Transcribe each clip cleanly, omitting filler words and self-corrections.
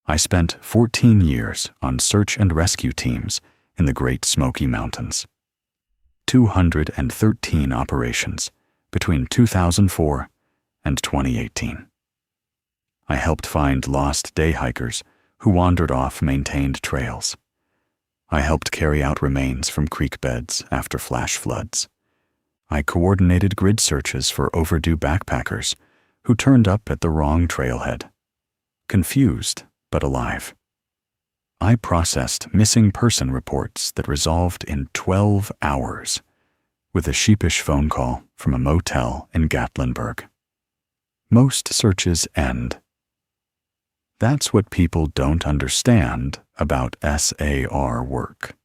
I spent 14 years on search and rescue teams in the Great Smoky Mountains. 213 operations between 2004 and 2018. I helped find lost day hikers who wandered off maintained trails. I helped carry out remains from creek beds after flash floods. I coordinated grid searches for overdue backpackers who turned up at the wrong trailhead, confused but alive. I processed missing person reports that resolved in 12 hours with a sheepish phone call from a motel in Gatlinburg. Most searches end. That's what people don't understand about SAR work.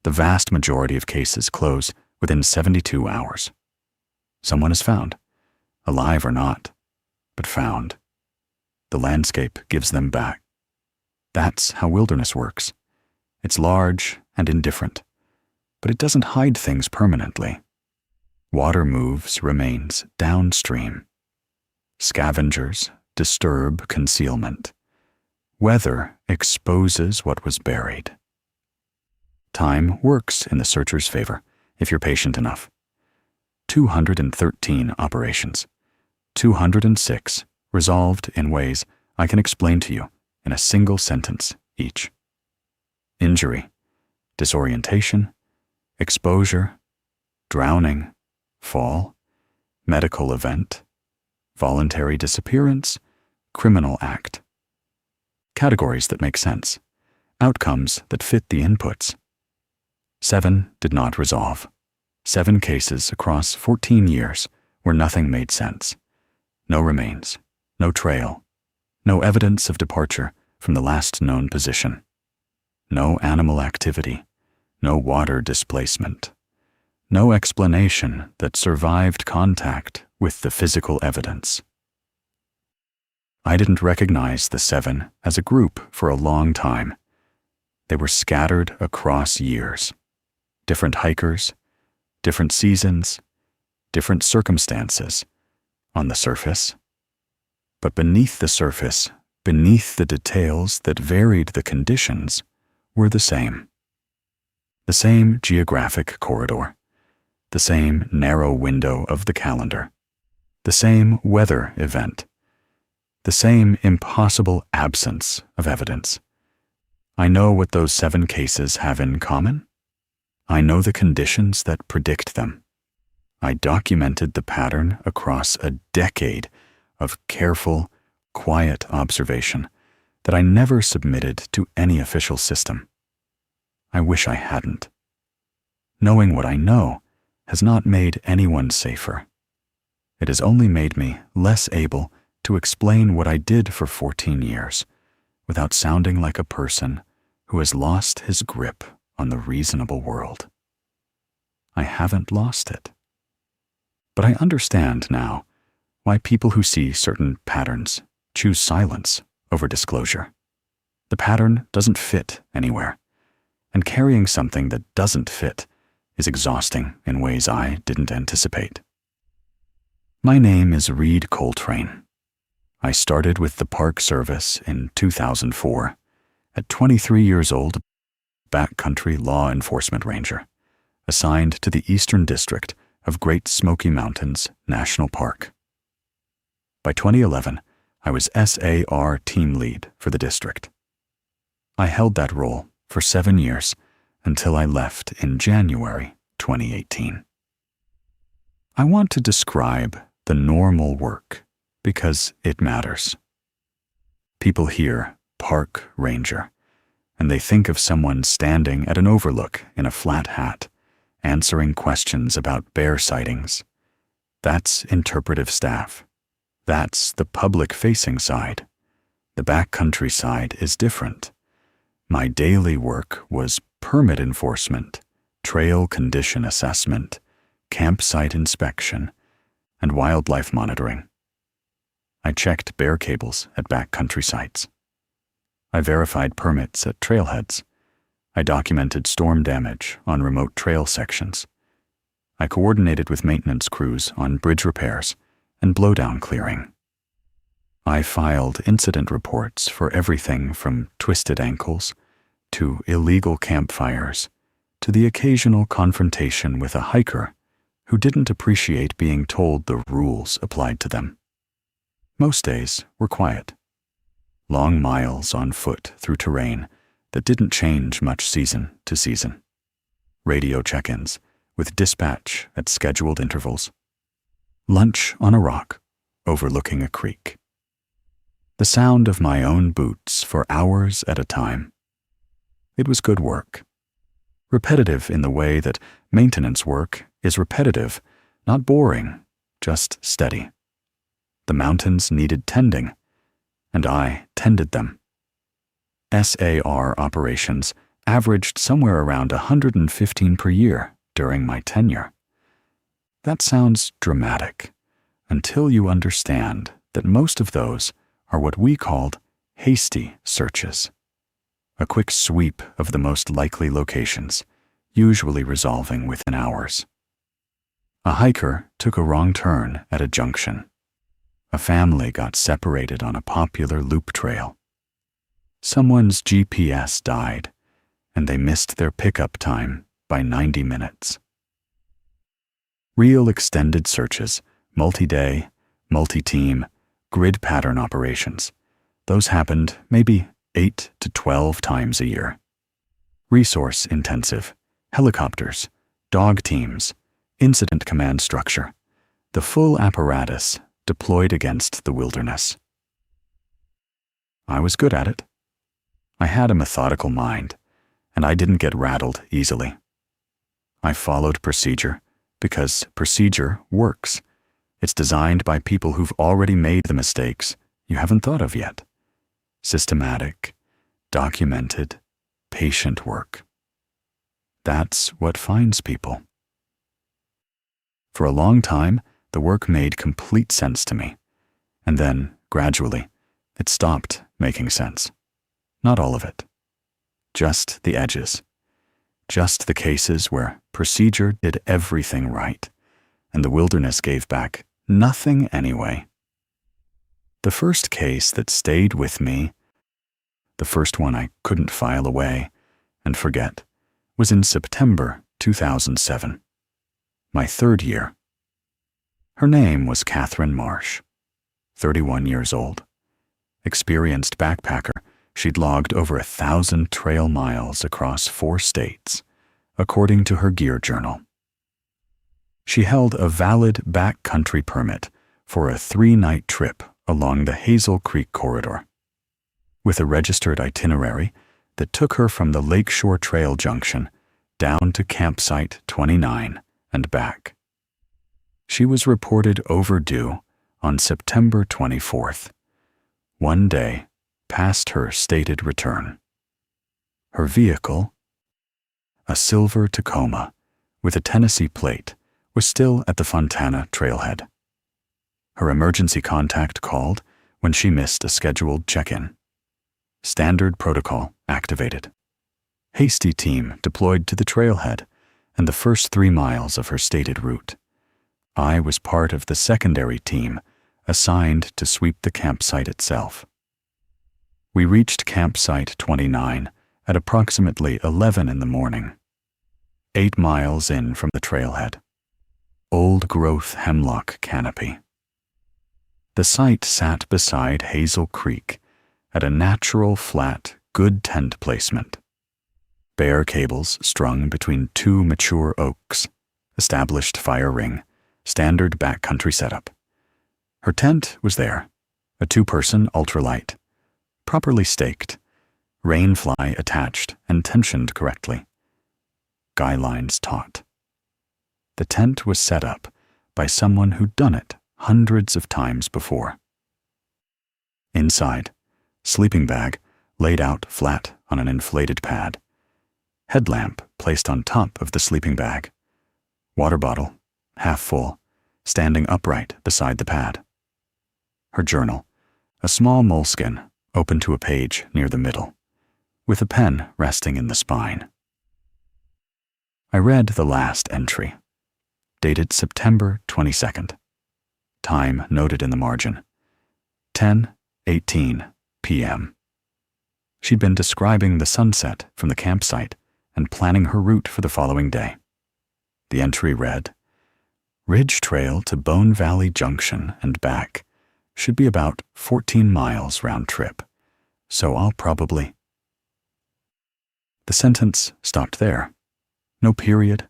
The vast majority of cases close within 72 hours. Someone is found, alive or not, but found. The landscape gives them back. That's how wilderness works. It's large and indifferent, but it doesn't hide things permanently. Water moves remains downstream. Scavengers disturb concealment. Weather exposes what was buried. Time works in the searcher's favor if you're patient enough. 213 operations, 206 resolved in ways I can explain to you in a single sentence each. Injury, disorientation, exposure, drowning, fall, medical event, voluntary disappearance, criminal act. Categories that make sense, outcomes that fit the inputs. 7 did not resolve. 7 cases across 14 years where nothing made sense. No remains, no trail, no evidence of departure from the last known position. No animal activity, no water displacement. No explanation that survived contact with the physical evidence. I didn't recognize the 7 as a group for a long time. They were scattered across years. Different hikers, different seasons, different circumstances on the surface. But beneath the surface, beneath the details that varied the conditions, were the same. The same geographic corridor, the same narrow window of the calendar, the same weather event, the same impossible absence of evidence. I know what those 7 cases have in common. I know the conditions that predict them. I documented the pattern across a decade of careful, quiet observation that I never submitted to any official system. I wish I hadn't. Knowing what I know has not made anyone safer. It has only made me less able to explain what I did for 14 years without sounding like a person who has lost his grip on the reasonable world. I haven't lost it. But I understand now why people who see certain patterns choose silence over disclosure. The pattern doesn't fit anywhere, and carrying something that doesn't fit is exhausting in ways I didn't anticipate. My name is Reid Coltrane. I started with the Park Service in 2004. At 23 years old, backcountry law enforcement ranger, assigned to the Eastern District of Great Smoky Mountains National Park. By 2011, I was SAR team lead for the district. I held that role for 7 years until I left in January 2018. I want to describe the normal work because it matters. People hear park ranger, and they think of someone standing at an overlook in a flat hat, answering questions about bear sightings. That's interpretive staff. That's the public-facing side. The backcountry side is different. My daily work was permit enforcement, trail condition assessment, campsite inspection, and wildlife monitoring. I checked bear cables at backcountry sites. I verified permits at trailheads. I documented storm damage on remote trail sections. I coordinated with maintenance crews on bridge repairs and blowdown clearing. I filed incident reports for everything from twisted ankles to illegal campfires to the occasional confrontation with a hiker who didn't appreciate being told the rules applied to them. Most days were quiet. Long miles on foot through terrain that didn't change much season to season. Radio check-ins with dispatch at scheduled intervals. Lunch on a rock overlooking a creek. The sound of my own boots for hours at a time. It was good work. Repetitive in the way that maintenance work is repetitive, not boring, just steady. The mountains needed tending, and I tended them. SAR operations averaged somewhere around 115 per year during my tenure. That sounds dramatic, until you understand that most of those are what we called hasty searches. A quick sweep of the most likely locations, usually resolving within hours. A hiker took a wrong turn at a junction. A family got separated on a popular loop trail. Someone's GPS died, and they missed their pickup time by 90 minutes. Real extended searches, multi-day, multi-team, grid pattern operations. Those happened maybe 8 to 12 times a year. Resource intensive, helicopters, dog teams, incident command structure, the full apparatus deployed against the wilderness. I was good at it. I had a methodical mind, and I didn't get rattled easily. I followed procedure because procedure works. It's designed by people who've already made the mistakes you haven't thought of yet. Systematic, documented, patient work. That's what finds people. For a long time, the work made complete sense to me, and then, gradually, it stopped making sense. Not all of it. Just the edges. Just the cases where procedure did everything right, and the wilderness gave back nothing anyway. The first case that stayed with me, the first one I couldn't file away and forget, was in September 2007, my third year. Her name was Catherine Marsh, 31 years old. Experienced backpacker, she'd logged over 1,000 trail miles across 4 states, according to her gear journal. She held a valid backcountry permit for a 3-night trip along the Hazel Creek corridor, with a registered itinerary that took her from the Lakeshore Trail junction down to campsite 29 and back. She was reported overdue on September 24th, one day past her stated return. Her vehicle, a silver Tacoma with a Tennessee plate, was still at the Fontana trailhead. Her emergency contact called when she missed a scheduled check-in. Standard protocol activated. Hasty team deployed to the trailhead and the first 3 miles of her stated route. I was part of the secondary team assigned to sweep the campsite itself. We reached campsite 29 at approximately 11 in the morning, 8 miles in from the trailhead. Old-growth hemlock canopy. The site sat beside Hazel Creek at a natural, flat, good tent placement. Bare cables strung between 2 mature oaks, established fire ring, standard backcountry setup. Her tent was there, a 2-person ultralight, properly staked, rainfly attached and tensioned correctly. Guy lines taut. The tent was set up by someone who'd done it hundreds of times before. Inside, sleeping bag laid out flat on an inflated pad. Headlamp placed on top of the sleeping bag. Water bottle, half full, standing upright beside the pad. Her journal, a small moleskin open to a page near the middle, with a pen resting in the spine. I read the last entry, dated September 22nd. Time noted in the margin, 10:18 p.m. She'd been describing the sunset from the campsite and planning her route for the following day. The entry read, "Ridge Trail to Bone Valley Junction and back should be about 14 miles round trip, so I'll probably—" The sentence stopped there. No period,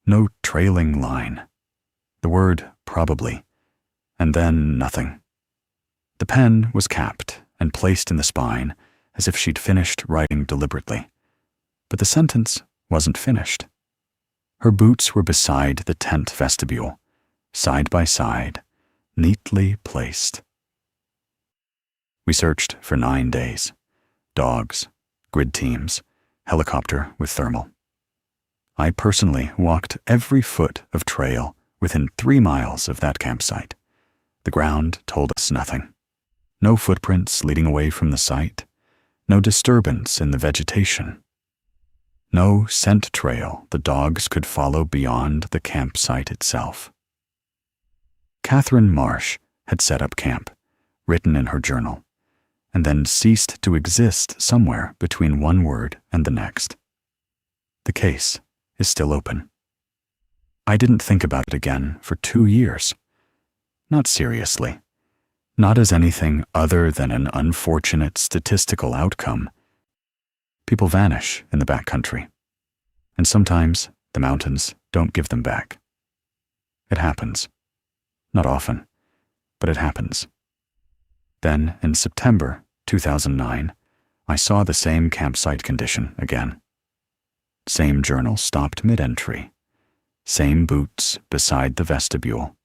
no trailing line. The word probably, and then nothing. The pen was capped and placed in the spine as if she'd finished writing deliberately. But the sentence wasn't finished. Her boots were beside the tent vestibule, side by side, neatly placed. We searched for 9 days. Dogs, grid teams, helicopter with thermal. I personally walked every foot of trail within 3 miles of that campsite. The ground told us nothing. No footprints leading away from the site. No disturbance in the vegetation. No scent trail the dogs could follow beyond the campsite itself. Catherine Marsh had set up camp, written in her journal, and then ceased to exist somewhere between one word and the next. The case is still open. I didn't think about it again for 2 years. Not seriously. Not as anything other than an unfortunate statistical outcome. People vanish in the backcountry, and sometimes the mountains don't give them back. It happens. Not often, but it happens. Then, in September 2009, I saw the same campsite condition again. Same journal stopped mid-entry. Same boots beside the vestibule.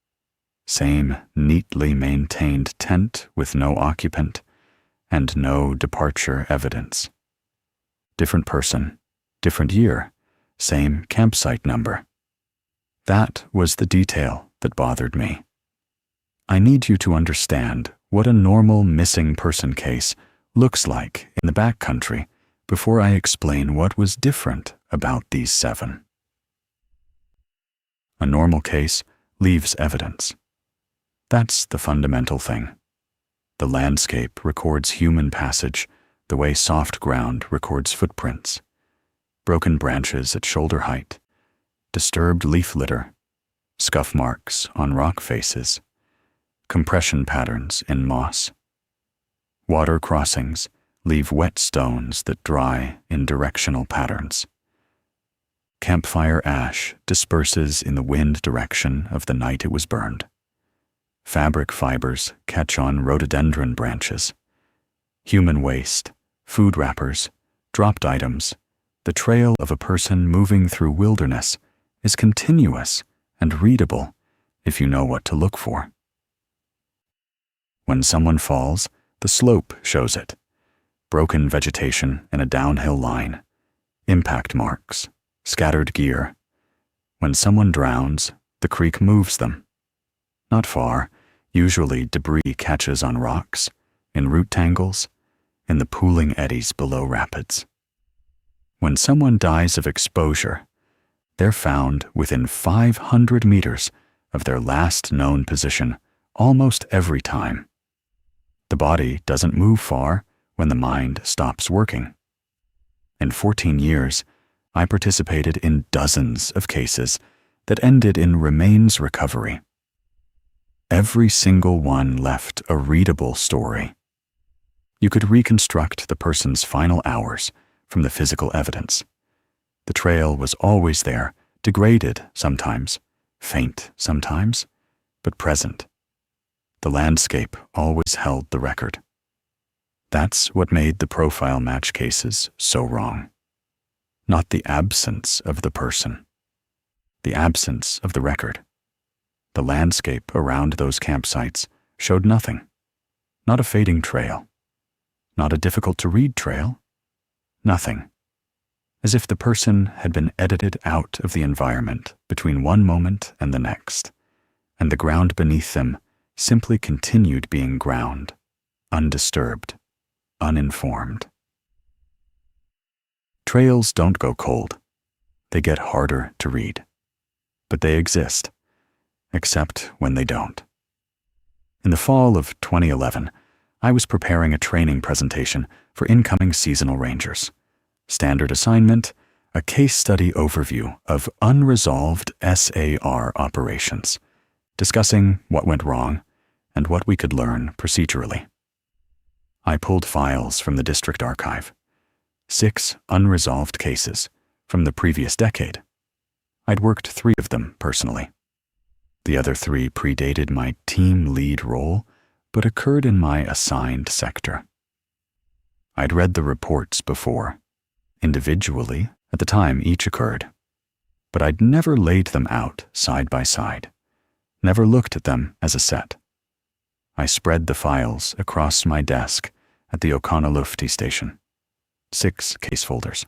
Same neatly maintained tent with no occupant and no departure evidence. Different person, different year, same campsite number. That was the detail that bothered me. I need you to understand what a normal missing person case looks like in the backcountry before I explain what was different about these 7. A normal case leaves evidence. That's the fundamental thing. The landscape records human passage the way soft ground records footprints. Broken branches at shoulder height, disturbed leaf litter, scuff marks on rock faces, compression patterns in moss. Water crossings leave wet stones that dry in directional patterns. Campfire ash disperses in the wind direction of the night it was burned. Fabric fibers catch on rhododendron branches. Human waste, food wrappers, dropped items, the trail of a person moving through wilderness is continuous and readable if you know what to look for. When someone falls, the slope shows it. Broken vegetation in a downhill line, impact marks, scattered gear. When someone drowns, the creek moves them. Not far, usually debris catches on rocks, in root tangles, in the pooling eddies below rapids. When someone dies of exposure, they're found within 500 meters of their last known position almost every time. The body doesn't move far when the mind stops working. In 14 years, I participated in dozens of cases that ended in remains recovery. Every single one left a readable story. You could reconstruct the person's final hours from the physical evidence. The trail was always there, degraded sometimes, faint sometimes, but present. The landscape always held the record. That's what made the profile match cases so wrong. Not the absence of the person, the absence of the record. The landscape around those campsites showed nothing. Not a fading trail. Not a difficult-to-read trail. Nothing. As if the person had been edited out of the environment between one moment and the next, and the ground beneath them simply continued being ground, undisturbed, uninformed. Trails don't go cold. They get harder to read. But they exist, except when they don't. In the fall of 2011, I was preparing a training presentation for incoming seasonal rangers. Standard assignment, a case study overview of unresolved SAR operations, discussing what went wrong and what we could learn procedurally. I pulled files from the district archive. 6 unresolved cases from the previous decade. I'd worked 3 of them personally. The other 3 predated my team lead role, but occurred in my assigned sector. I'd read the reports before. Individually, at the time each occurred. But I'd never laid them out side by side, never looked at them as a set. I spread the files across my desk at the Okonalufti station. 6 case folders.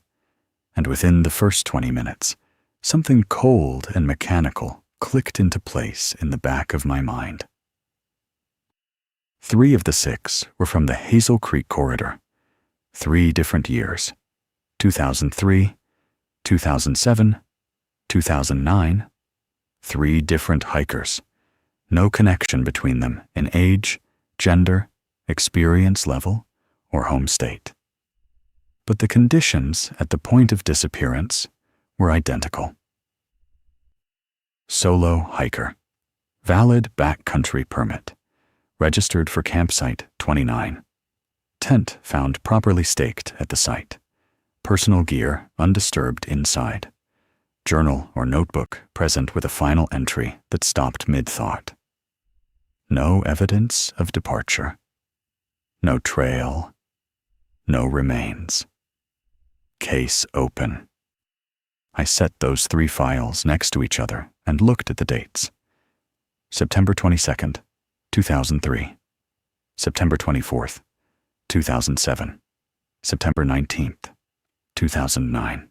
And within the first 20 minutes, something cold and mechanical clicked into place in the back of my mind. 3 of the 6 were from the Hazel Creek corridor. 3 different years. 2003, 2007, 2009. 3 different hikers. No connection between them in age, gender, experience level, or home state. But the conditions at the point of disappearance were identical. Solo hiker. Valid backcountry permit. Registered for campsite 29. Tent found properly staked at the site. Personal gear undisturbed inside. Journal or notebook present with a final entry that stopped mid-thought. No evidence of departure. No trail. No remains. Case open. I set those 3 files next to each other and looked at the dates. September 22nd, 2003. September 24th, 2007. September 19th, 2009.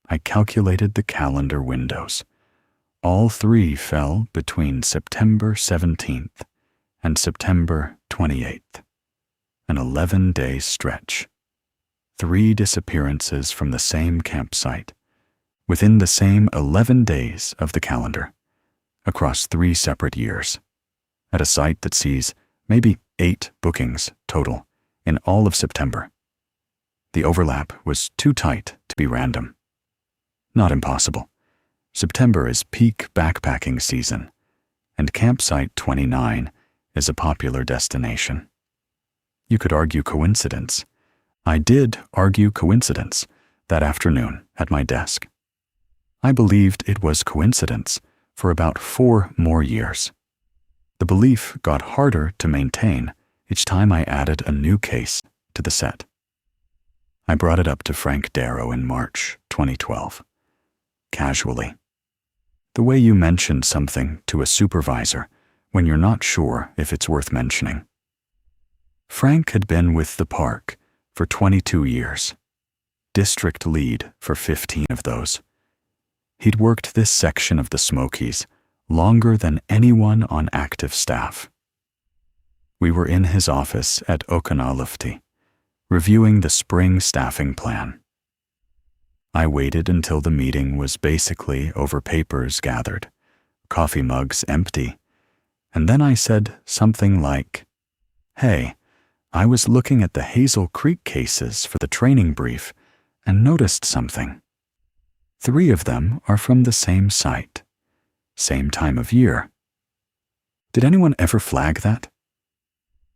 I calculated the calendar windows. All 3 fell between September 17th and September 28th. An 11-day stretch. 3 disappearances from the same campsite, within the same 11 days of the calendar, across 3 separate years, at a site that sees maybe 8 bookings total in all of September. The overlap was too tight to be random. Not impossible. September is peak backpacking season, and Campsite 29 is a popular destination. You could argue coincidence. I did argue coincidence that afternoon at my desk. I believed it was coincidence for about 4 more years. The belief got harder to maintain each time I added a new case to the set. I brought it up to Frank Darrow in March 2012. Casually. The way you mention something to a supervisor when you're not sure if it's worth mentioning. Frank had been with the park for 22 years, district lead for 15 of those. He'd worked this section of the Smokies longer than anyone on active staff. We were in his office at Okonalufti, reviewing the spring staffing plan. I waited until the meeting was basically over papers gathered, coffee mugs empty, and then I said something like, "Hey, I was looking at the Hazel Creek cases for the training brief and noticed something. 3 of them are from the same site, same time of year. Did anyone ever flag that?"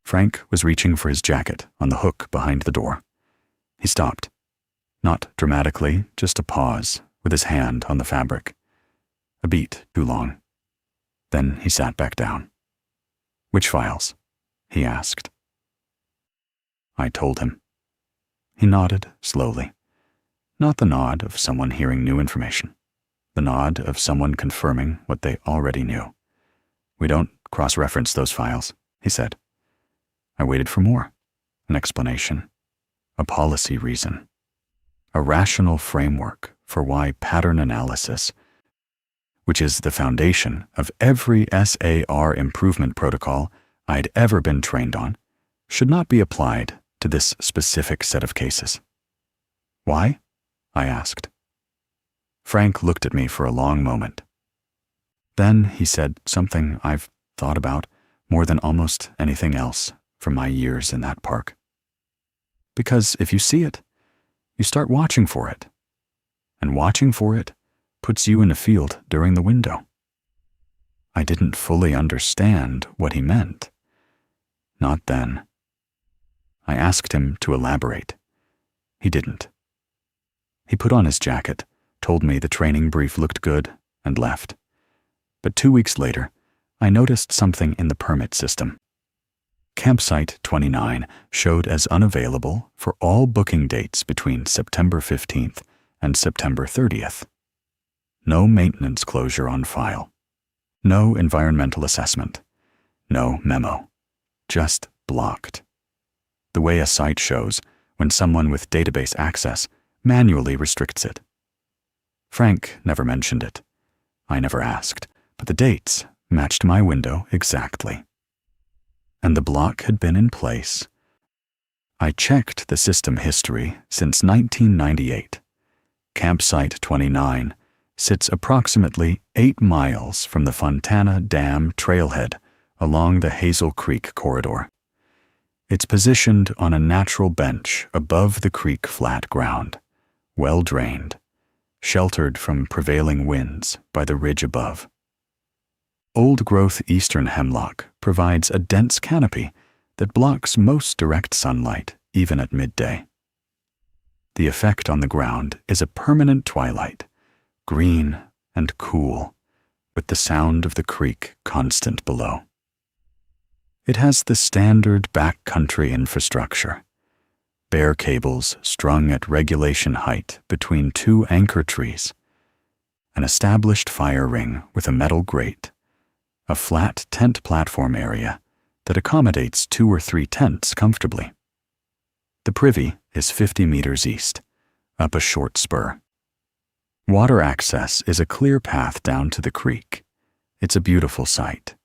Frank was reaching for his jacket on the hook behind the door. He stopped. Not dramatically, just a pause, with his hand on the fabric. A beat too long. Then he sat back down. "Which files?" he asked. I told him. He nodded slowly. Not the nod of someone hearing new information. The nod of someone confirming what they already knew. "We don't cross-reference those files," he said. I waited for more. An explanation. A policy reason. A rational framework for why pattern analysis, which is the foundation of every SAR improvement protocol I'd ever been trained on, should not be applied to this specific set of cases. "Why?" I asked. Frank looked at me for a long moment. Then he said something I've thought about more than almost anything else from my years in that park. Because if you see it, you start watching for it. And watching for it puts you in the field during the window. I didn't fully understand what he meant. Not then. I asked him to elaborate. He didn't. He put on his jacket, told me the training brief looked good, and left. But 2 weeks later, I noticed something in the permit system. Campsite 29 showed as unavailable for all booking dates between September 15th and September 30th. No maintenance closure on file. No environmental assessment. No memo. Just blocked. The way a site shows when someone with database access manually restricts it. Frank never mentioned it. I never asked, but the dates matched my window exactly. And the block had been in place. I checked the system history since 1998. Campsite 29 sits approximately 8 miles from the Fontana Dam trailhead along the Hazel Creek corridor. It's positioned on a natural bench above the creek flat ground, well drained, sheltered from prevailing winds by the ridge above. Old-growth eastern hemlock provides a dense canopy that blocks most direct sunlight, even at midday. The effect on the ground is a permanent twilight, green and cool, with the sound of the creek constant below. It has the standard backcountry infrastructure. Bare cables strung at regulation height between 2 anchor trees, an established fire ring with a metal grate, a flat tent platform area that accommodates 2 or 3 tents comfortably. The privy is 50 meters east, up a short spur. Water access is a clear path down to the creek. It's a beautiful sight.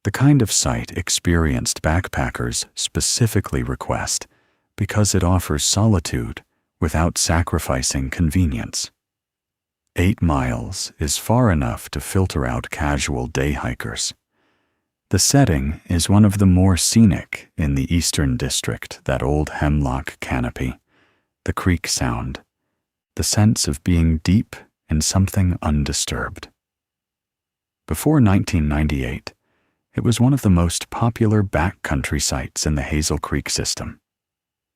The kind of sight experienced backpackers specifically request because it offers solitude without sacrificing convenience. 8 miles is far enough to filter out casual day hikers. The setting is one of the more scenic in the eastern district, that old hemlock canopy, the creek sound, the sense of being deep in something undisturbed. Before 1998, it was one of the most popular backcountry sites in the Hazel Creek system.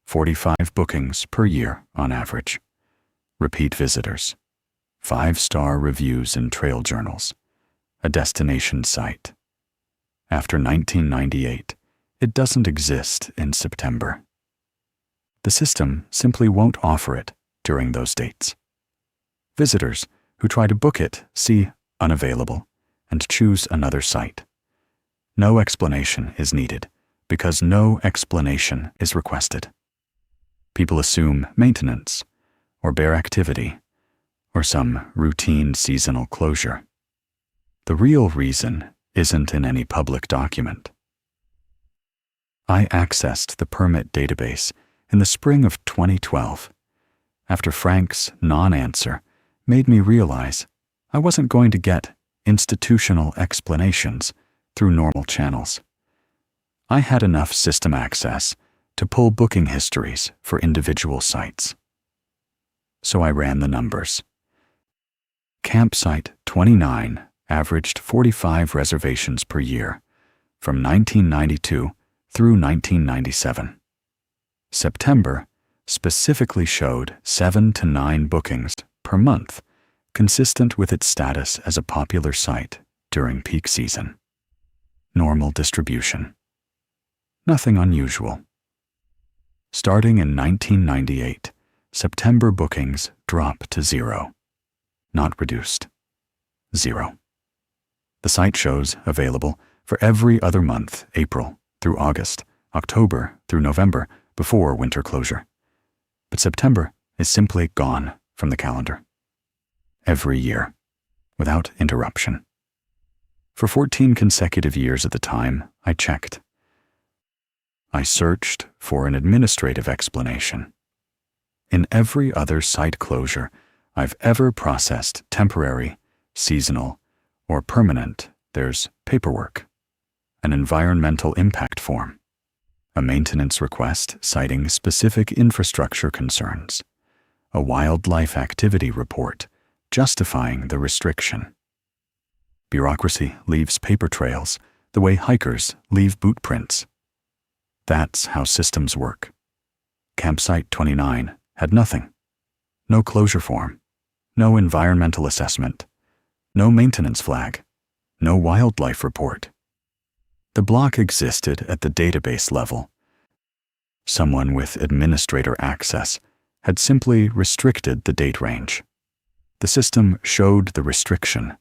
45 bookings per year on average. Repeat visitors. 5-star reviews in trail journals. A destination site. After 1998, it doesn't exist in September. The system simply won't offer it during those dates. Visitors who try to book it see unavailable and choose another site. No explanation is needed because no explanation is requested. People assume maintenance or bare activity or some routine seasonal closure. The real reason isn't in any public document. I accessed the permit database in the spring of 2012, after Frank's non-answer made me realize I wasn't going to get institutional explanations through normal channels. I had enough system access to pull booking histories for individual sites. So I ran the numbers. Campsite 29 averaged 45 reservations per year from 1992 through 1997. September specifically showed 7 to 9 bookings per month, consistent with its status as a popular site during peak season. Normal distribution. Nothing unusual. Starting in 1998, September bookings dropped to 0. Not reduced. 0. The site shows available for every other month, April through August, October through November, before winter closure. But September is simply gone from the calendar. Every year, without interruption. For 14 consecutive years at the time, I checked. I searched for an administrative explanation. In every other site closure I've ever processed, temporary, seasonal, or permanent, there's paperwork, an environmental impact form, a maintenance request citing specific infrastructure concerns, a wildlife activity report justifying the restriction. Bureaucracy leaves paper trails the way hikers leave boot prints. That's how systems work. Campsite 29 had nothing. No closure form, no environmental assessment, no maintenance flag, no wildlife report. The block existed at the database level. Someone with administrator access had simply restricted the date range. The system showed the restriction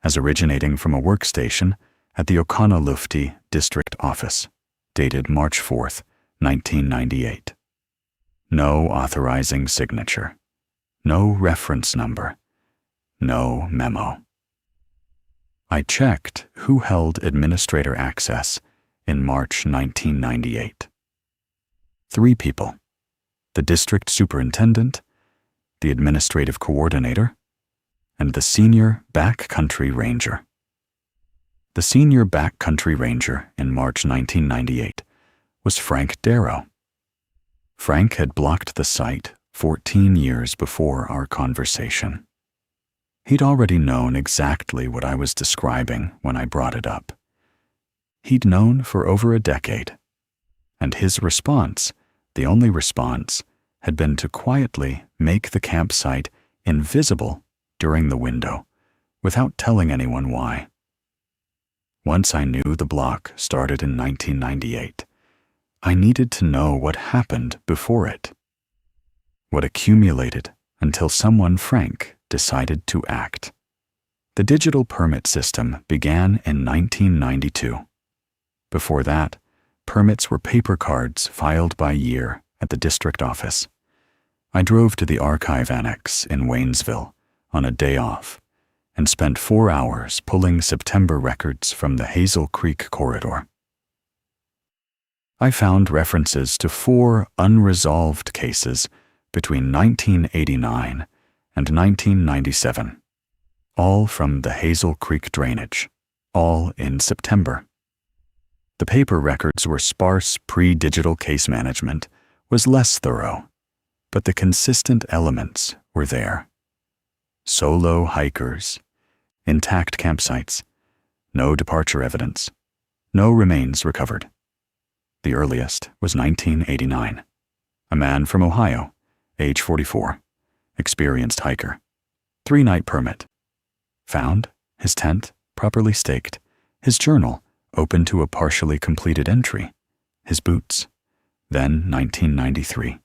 as originating from a workstation at the Oconaluftee District Office, dated March 4th, 1998. No authorizing signature, no reference number, no memo. I checked who held administrator access in March 1998. 3 people: the district superintendent, the administrative coordinator, and the senior backcountry ranger. The senior backcountry ranger in March 1998 was Frank Darrow. Frank had blocked the site 14 years before our conversation. He'd already known exactly what I was describing when I brought it up. He'd known for over a decade, and his response, the only response, had been to quietly make the campsite invisible during the window, without telling anyone why. Once I knew the block started in 1998, I needed to know what happened before it, what accumulated until someone Frank decided to act. The digital permit system began in 1992. Before that, permits were paper cards filed by year at the district office. I drove to the archive annex in Waynesville on a day off and spent 4 hours pulling September records from the Hazel Creek corridor. I found references to 4 unresolved cases between 1989 and 1997, all from the Hazel Creek drainage, all in September. The paper records were sparse. Pre-digital case management was less thorough, but the consistent elements were there. Solo hikers, intact campsites, no departure evidence, no remains recovered. The earliest was 1989. A man from Ohio, age 44, experienced hiker, 3-night permit. Found, his tent properly staked, his journal open to a partially completed entry, his boots. Then 1993,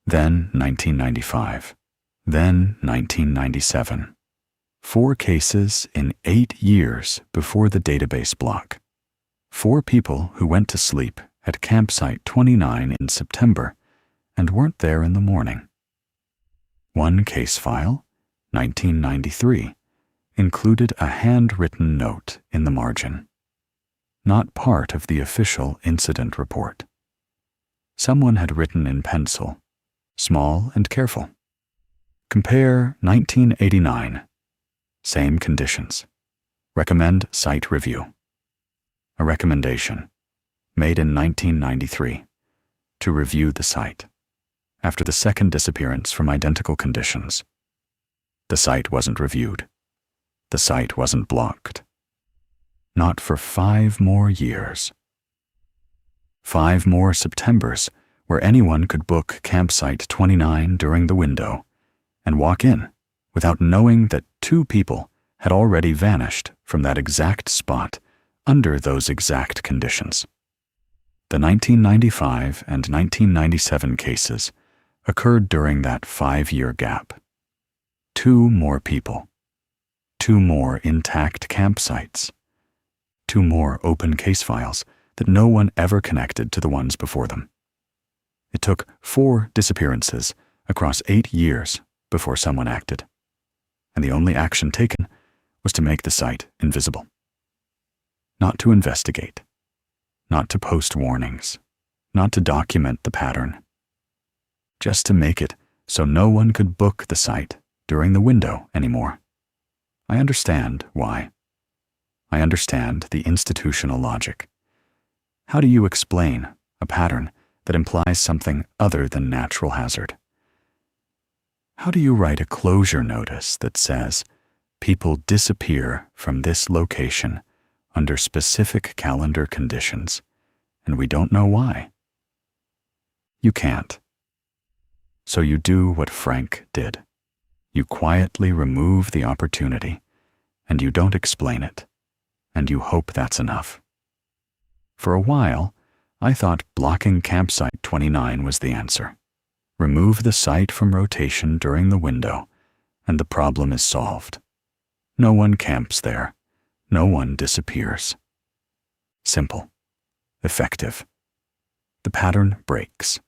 then 1995, then 1997. 4 cases in 8 years before the database block. 4 people who went to sleep at campsite 29 in September and weren't there in the morning. 1 case file, 1993, included a handwritten note in the margin, not part of the official incident report. Someone had written in pencil, small and careful. Compare 1989. Same conditions. Recommend site review. A recommendation, made in 1993, to review the site, after the second disappearance from identical conditions. The site wasn't reviewed. The site wasn't blocked. Not for 5 more years. 5 more Septembers where anyone could book campsite 29 during the window and walk in without knowing that 2 people had already vanished from that exact spot under those exact conditions. The 1995 and 1997 cases occurred during that 5-year gap. 2 more people. 2 more intact campsites. 2 more open case files that no one ever connected to the ones before them. It took 4 disappearances across 8 years before someone acted, and the only action taken was to make the site invisible. Not to investigate, not to post warnings, not to document the pattern, just to make it so no one could book the site during the window anymore. I understand why. I understand the institutional logic. How do you explain a pattern that implies something other than natural hazard. How do you write a closure notice that says, people disappear from this location under specific calendar conditions, and we don't know why? You can't. So you do what Frank did. You quietly remove the opportunity, and you don't explain it, and you hope that's enough. For a while, I thought blocking campsite 29 was the answer. Remove the site from rotation during the window, and the problem is solved. No one camps there. No one disappears. Simple. Effective. The pattern breaks.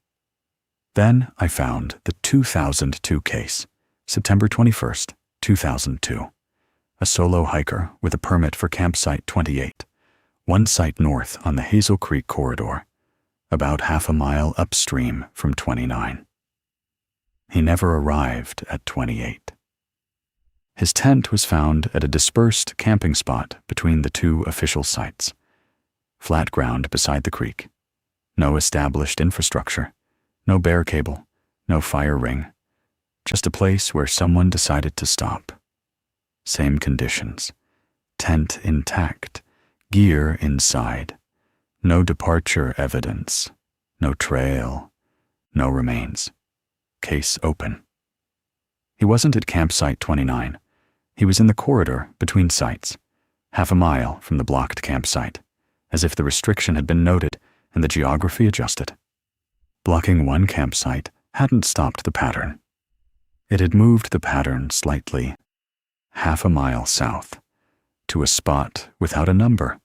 Then I found the 2002 case, September 21st, 2002. A solo hiker with a permit for campsite 28, one site north on the Hazel Creek corridor, about half a mile upstream from 29. He never arrived at 28. His tent was found at a dispersed camping spot between the two official sites. Flat ground beside the creek. No established infrastructure. No bear cable. No fire ring. Just a place where someone decided to stop. Same conditions. Tent intact. Gear inside. No departure evidence. No trail. No remains. Case open. He wasn't at campsite 29. He was in the corridor between sites, half a mile from the blocked campsite, as if the restriction had been noted and the geography adjusted. Blocking one campsite hadn't stopped the pattern. It had moved the pattern slightly, half a mile south, to a spot without a number,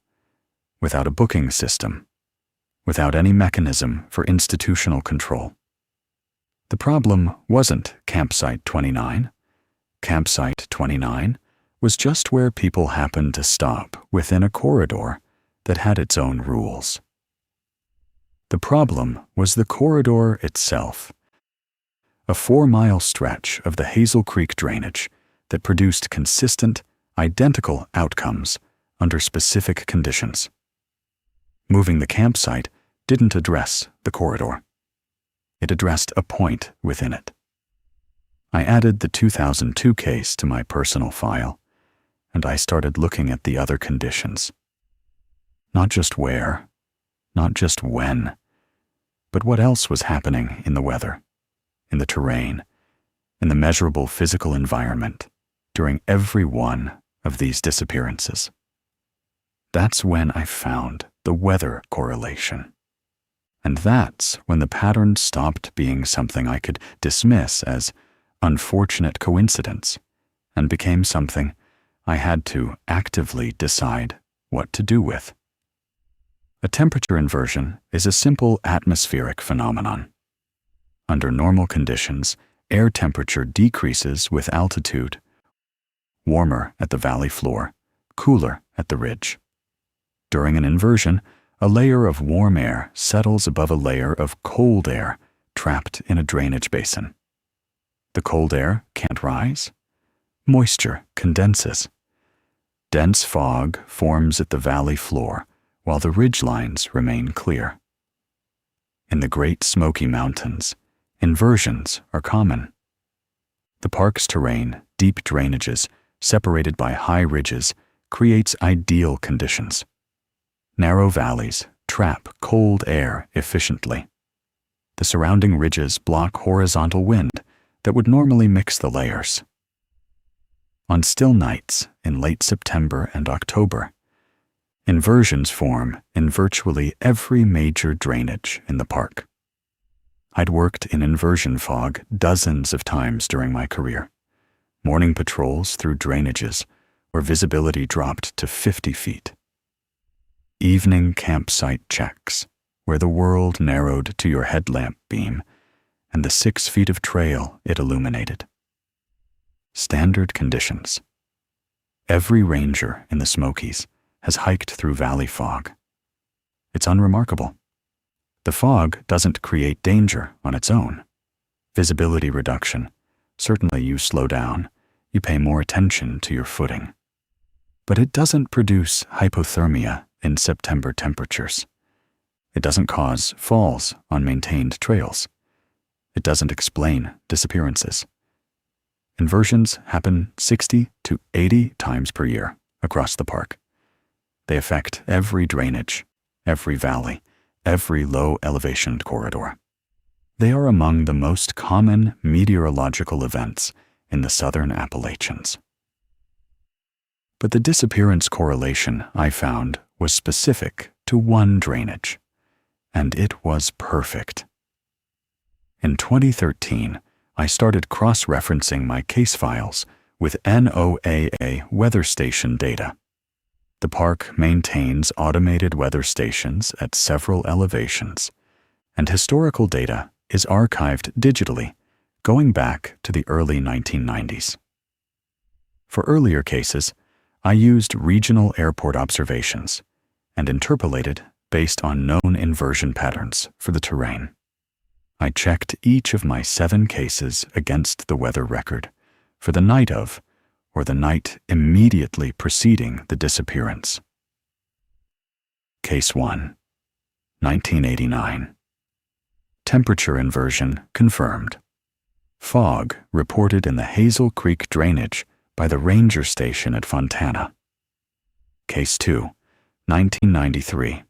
without a booking system, without any mechanism for institutional control. The problem wasn't campsite 29. Campsite 29 was just where people happened to stop within a corridor that had its own rules. The problem was the corridor itself, a 4-mile stretch of the Hazel Creek drainage that produced consistent, identical outcomes under specific conditions. Moving the campsite didn't address the corridor. It addressed a point within it. I added the 2002 case to my personal file, and I started looking at the other conditions. Not just where, not just when, but what else was happening in the weather, in the terrain, in the measurable physical environment during every one of these disappearances. That's when I found the weather correlation. And that's when the pattern stopped being something I could dismiss as unfortunate coincidence and became something I had to actively decide what to do with. A temperature inversion is a simple atmospheric phenomenon. Under normal conditions, air temperature decreases with altitude, warmer at the valley floor, cooler at the ridge. During an inversion, a layer of warm air settles above a layer of cold air trapped in a drainage basin. The cold air can't rise. Moisture condenses. Dense fog forms at the valley floor while the ridgelines remain clear. In the Great Smoky Mountains, inversions are common. The park's terrain, deep drainages, separated by high ridges, creates ideal conditions. Narrow valleys trap cold air efficiently. The surrounding ridges block horizontal wind that would normally mix the layers. On still nights in late September and October, inversions form in virtually every major drainage in the park. I'd worked in inversion fog dozens of times during my career. Morning patrols through drainages where visibility dropped to 50 feet. Evening campsite checks where the world narrowed to your headlamp beam and the 6 feet of trail it illuminated. Standard conditions. Every ranger in the Smokies has hiked through valley fog. It's unremarkable. The fog doesn't create danger on its own. Visibility reduction. Certainly you slow down, you pay more attention to your footing. But it doesn't produce hypothermia in September temperatures. It doesn't cause falls on maintained trails. It doesn't explain disappearances. Inversions happen 60 to 80 times per year across the park. They affect every drainage, every valley, every low elevation corridor. They are among the most common meteorological events in the southern Appalachians. But the disappearance correlation I found was specific to one drainage, and it was perfect. In 2013, I started cross-referencing my case files with NOAA weather station data. The park maintains automated weather stations at several elevations, and historical data is archived digitally, going back to the early 1990s. For earlier cases, I used regional airport observations and interpolated based on known inversion patterns for the terrain. I checked each of my 7 cases against the weather record for the night of, or the night immediately preceding the disappearance. Case 1, 1989. Temperature inversion confirmed. Fog reported in the Hazel Creek drainage by the ranger station at Fontana. Case 2, 1993.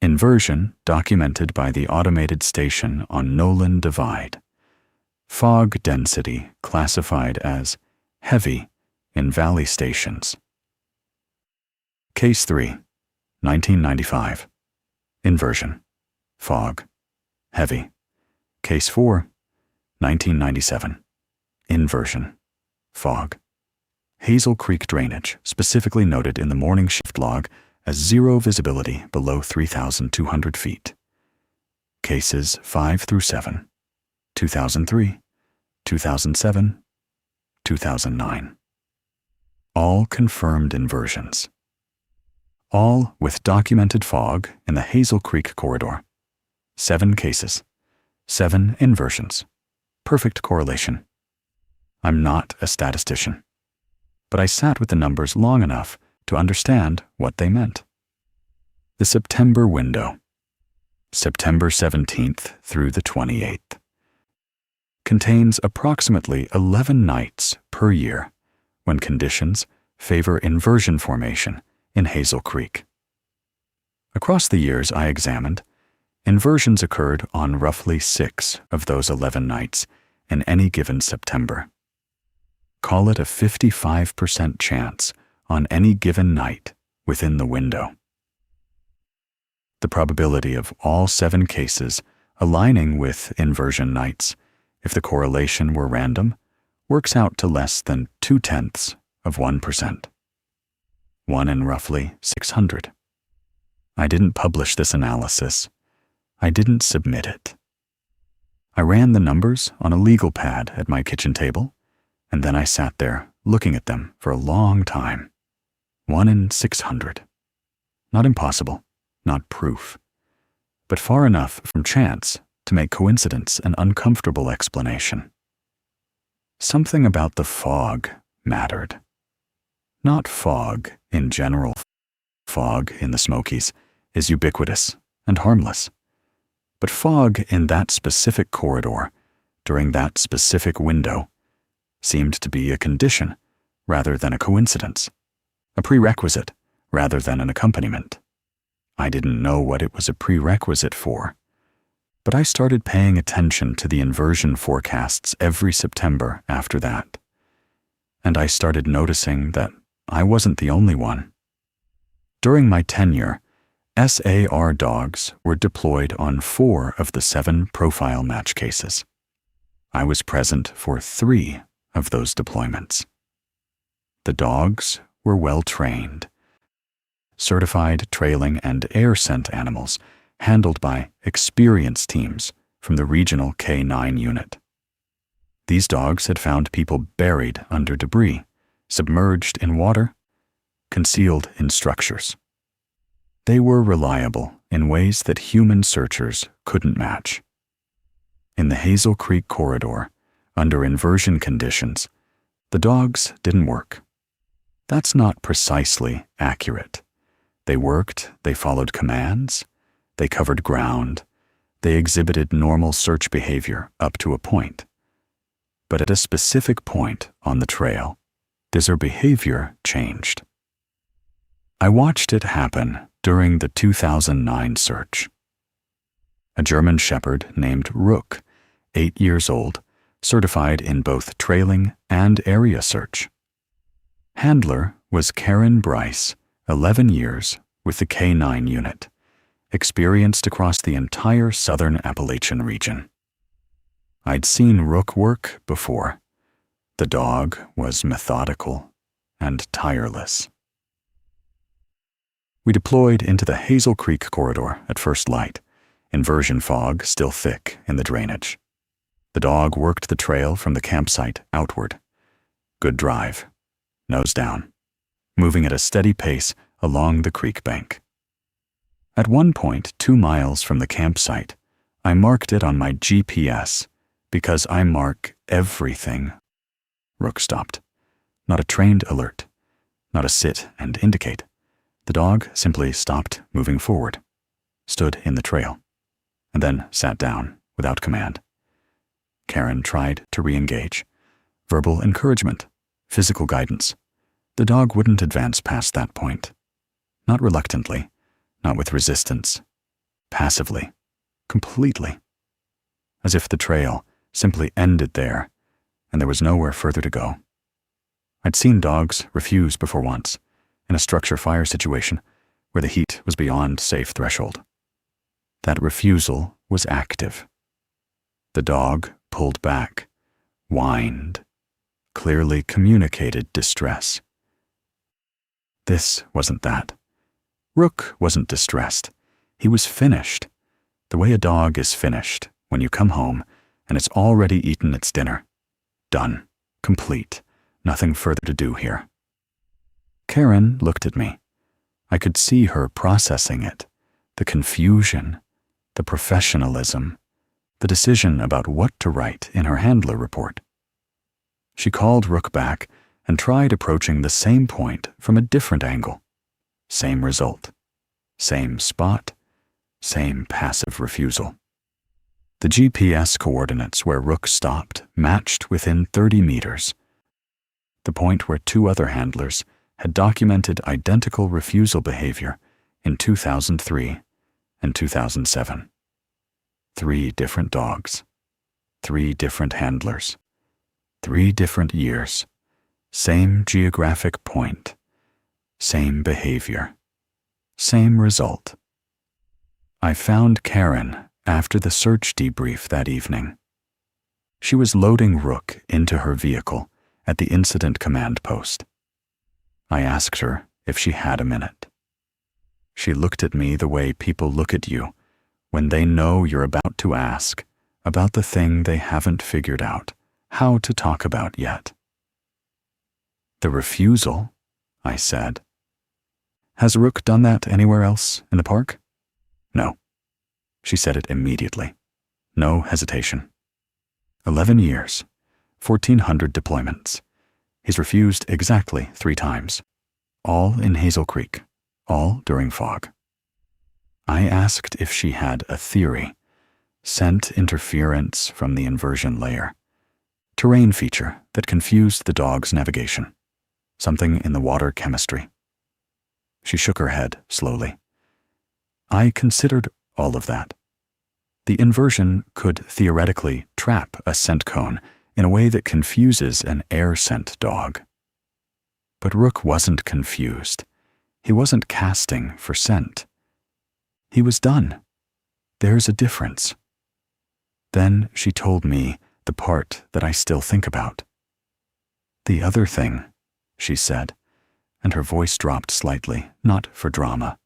Inversion documented by the automated station on Nolan Divide. Fog density classified as heavy in valley stations. Case 3, 1995. Inversion. Fog. Heavy. Case 4, 1997. Inversion. Fog. Hazel Creek drainage, specifically noted in the morning shift log as 0 visibility below 3,200 feet. Cases 5 through 7, 2003, 2007, 2009. All confirmed inversions. All with documented fog in the Hazel Creek corridor. 7 cases, 7 inversions. Perfect correlation. I'm not a statistician, but I sat with the numbers long enough to understand what they meant. The September window, September 17th through the 28th, contains approximately 11 nights per year when conditions favor inversion formation in Hazel Creek. Across the years I examined, inversions occurred on roughly 6 of those 11 nights in any given September. Call it a 55% chance on any given night within the window. The probability of all 7 cases aligning with inversion nights, if the correlation were random, works out to less than 0.2%. 1 in roughly 600. I didn't publish this analysis. I didn't submit it. I ran the numbers on a legal pad at my kitchen table, and then I sat there looking at them for a long time. 1 in 600. Not impossible, not proof, but far enough from chance to make coincidence an uncomfortable explanation. Something about the fog mattered. Not fog in general. Fog in the Smokies is ubiquitous and harmless, but fog in that specific corridor during that specific window seemed to be a condition rather than a coincidence, a prerequisite rather than an accompaniment. I didn't know what it was a prerequisite for, but I started paying attention to the inversion forecasts every September after that, and I started noticing that I wasn't the only one. During my tenure, SAR dogs were deployed on 4 of the 7 profile match cases. I was present for 3 of those deployments. The dogs were well trained, certified trailing and air scent animals handled by experienced teams from the regional K9 unit. These dogs had found people buried under debris, submerged in water, concealed in structures. They were reliable in ways that human searchers couldn't match. In the Hazel Creek corridor, under inversion conditions, the dogs didn't work. That's not precisely accurate. They worked, they followed commands, They covered ground. They exhibited normal search behavior up to a point. But at a specific point on the trail, their behavior changed. I watched it happen during the 2009 search. A German shepherd named Rook, 8 years old, certified in both trailing and area search. Handler was Karen Bryce, 11 years, with the K9 unit, experienced across the entire southern Appalachian region. I'd seen Rook work before. The dog was methodical and tireless. We deployed into the Hazel Creek corridor at first light, inversion fog still thick in the drainage. The dog worked the trail from the campsite outward. Good drive, nose down, moving at a steady pace along the creek bank. At one point, 2 miles from the campsite, I marked it on my GPS because I mark everything. Rook stopped. Not a trained alert, not a sit and indicate. The dog simply stopped moving forward, stood in the trail, and then sat down without command. Karen tried to re-engage. Verbal encouragement, physical guidance. The dog wouldn't advance past that point. Not reluctantly, not with resistance. Passively, completely. As if the trail simply ended there, and there was nowhere further to go. I'd seen dogs refuse before once, in a structure fire situation where the heat was beyond safe threshold. That refusal was active. The dog pulled back, whined, clearly communicated distress. This wasn't that. Rook wasn't distressed. He was finished, the way a dog is finished when you come home and it's already eaten its dinner. Done, complete, nothing further to do here. Karen looked at me. I could see her processing it, the confusion, the professionalism, the decision about what to write in her handler report. She called Rook back and tried approaching the same point from a different angle. Same result. Same spot. Same passive refusal. The GPS coordinates where Rook stopped matched within 30 meters. The point where 2 other handlers had documented identical refusal behavior in 2003 and 2007. 3 different dogs, 3 different handlers, 3 different years, same geographic point, same behavior, same result. I found Karen after the search debrief that evening. She was loading Rook into her vehicle at the incident command post. I asked her if she had a minute. She looked at me the way people look at you when they know you're about to ask about the thing they haven't figured out how to talk about yet. The refusal, I said. Has Rook done that anywhere else in the park? No. She said it immediately. No hesitation. 11 years, 1,400 deployments. He's refused exactly 3 times. All in Hazel Creek, all during fog. I asked if she had a theory. Scent interference from the inversion layer. Terrain feature that confused the dog's navigation. Something in the water chemistry. She shook her head slowly. I considered all of that. The inversion could theoretically trap a scent cone in a way that confuses an air scent dog. But Rook wasn't confused. He wasn't casting for scent. He was done. There's a difference. Then she told me the part that I still think about. The other thing, she said, and her voice dropped slightly, not for drama,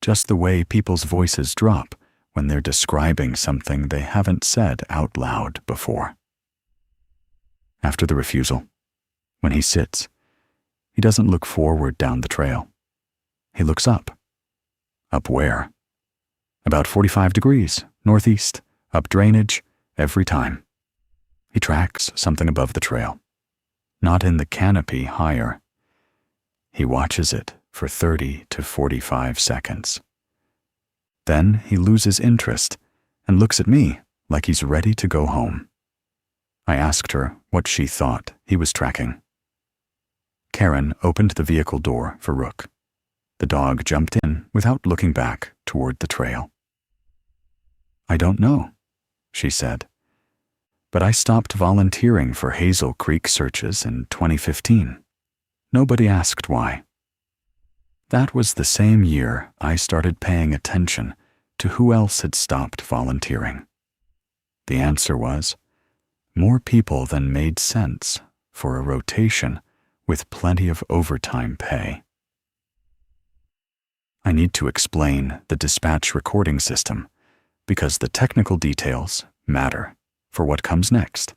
just the way people's voices drop when they're describing something they haven't said out loud before. After the refusal, when he sits, he doesn't look forward down the trail. He looks up. Up where? About 45 degrees, northeast, up drainage, every time. He tracks something above the trail. Not in the canopy higher. He watches it for 30 to 45 seconds. Then he loses interest and looks at me like he's ready to go home. I asked her what she thought he was tracking. Karen opened the vehicle door for Rook. The dog jumped in without looking back toward the trail. "I don't know," she said, "but I stopped volunteering for Hazel Creek searches in 2015. Nobody asked why." That was the same year I started paying attention to who else had stopped volunteering. The answer was, more people than made sense for a rotation with plenty of overtime pay. I need to explain the dispatch recording system because the technical details matter for what comes next.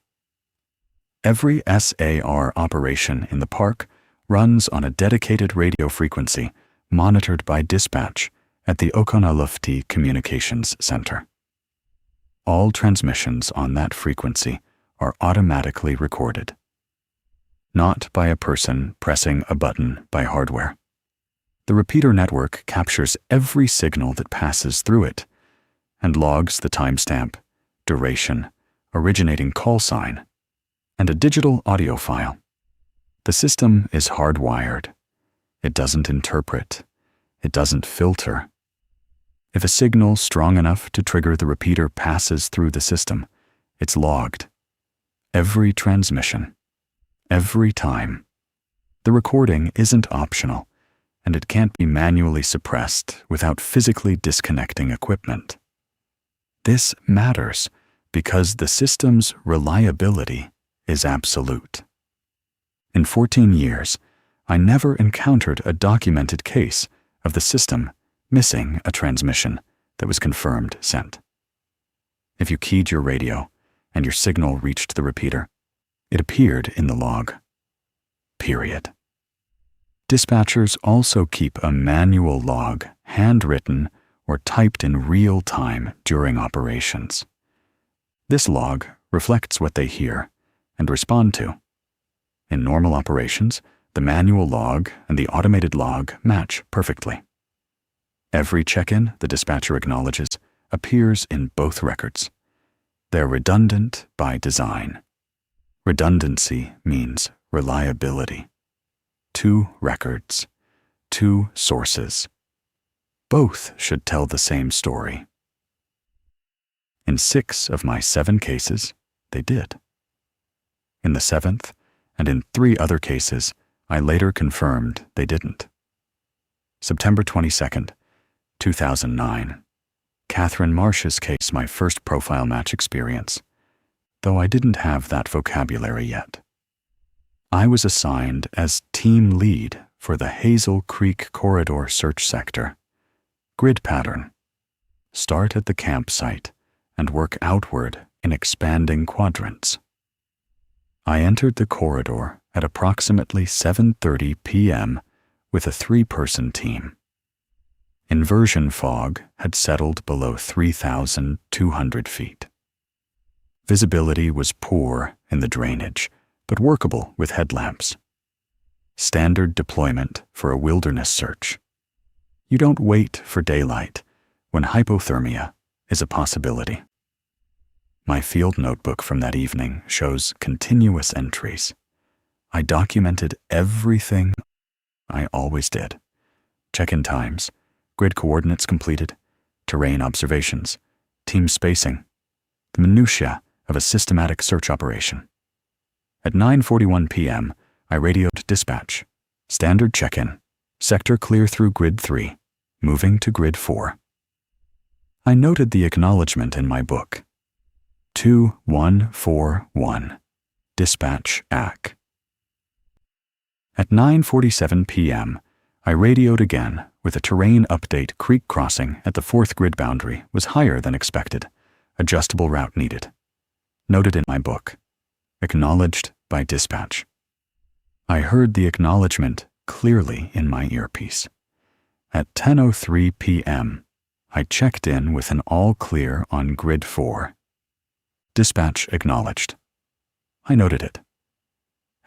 Every SAR operation in the park runs on a dedicated radio frequency monitored by dispatch at the Okonalufti Communications Center. All transmissions on that frequency are automatically recorded, not by a person pressing a button by hardware. The repeater network captures every signal that passes through it and logs the timestamp, duration, originating call sign, and a digital audio file. The system is hardwired. It doesn't interpret. It doesn't filter. If a signal strong enough to trigger the repeater passes through the system, it's logged. Every transmission. Every time. The recording isn't optional, and it can't be manually suppressed without physically disconnecting equipment. This matters because the system's reliability is absolute. In 14 years, I never encountered a documented case of the system missing a transmission that was confirmed sent. If you keyed your radio and your signal reached the repeater, it appeared in the log. Period. Dispatchers also keep a manual log, handwritten or typed in real time during operations. This log reflects what they hear and respond to. In normal operations, the manual log and the automated log match perfectly. Every check-in the dispatcher acknowledges appears in both records. They're redundant by design. Redundancy means reliability. 2 records, 2 sources. Both should tell the same story. In 6 of my 7 cases, they did. In the 7th, and in 3 other cases, I later confirmed they didn't. September 22nd, 2009. Catherine Marsh's case, my first profile match experience, though I didn't have that vocabulary yet. I was assigned as team lead for the Hazel Creek Corridor Search Sector. Grid pattern. Start at the campsite and work outward in expanding quadrants. I entered the corridor at approximately 7:30 p.m. with a 3-person team. Inversion fog had settled below 3,200 feet. Visibility was poor in the drainage, but workable with headlamps. Standard deployment for a wilderness search. You don't wait for daylight when hypothermia is a possibility. My field notebook from that evening shows continuous entries. I documented everything I always did. Check-in times, grid coordinates completed, terrain observations, team spacing, the minutiae of a systematic search operation. At 9:41 p.m., I radioed dispatch. Standard check-in. Sector clear through grid 3, moving to grid 4. I noted the acknowledgement in my book. 2141. Dispatch AC. At 9:47 p.m., I radioed again with a terrain update. Creek crossing at the 4th grid boundary was higher than expected. Adjustable route needed. Noted in my book. Acknowledged by dispatch. I heard the acknowledgement clearly in my earpiece. At 10:03 p.m., I checked in with an all clear on grid 4. Dispatch acknowledged. I noted it.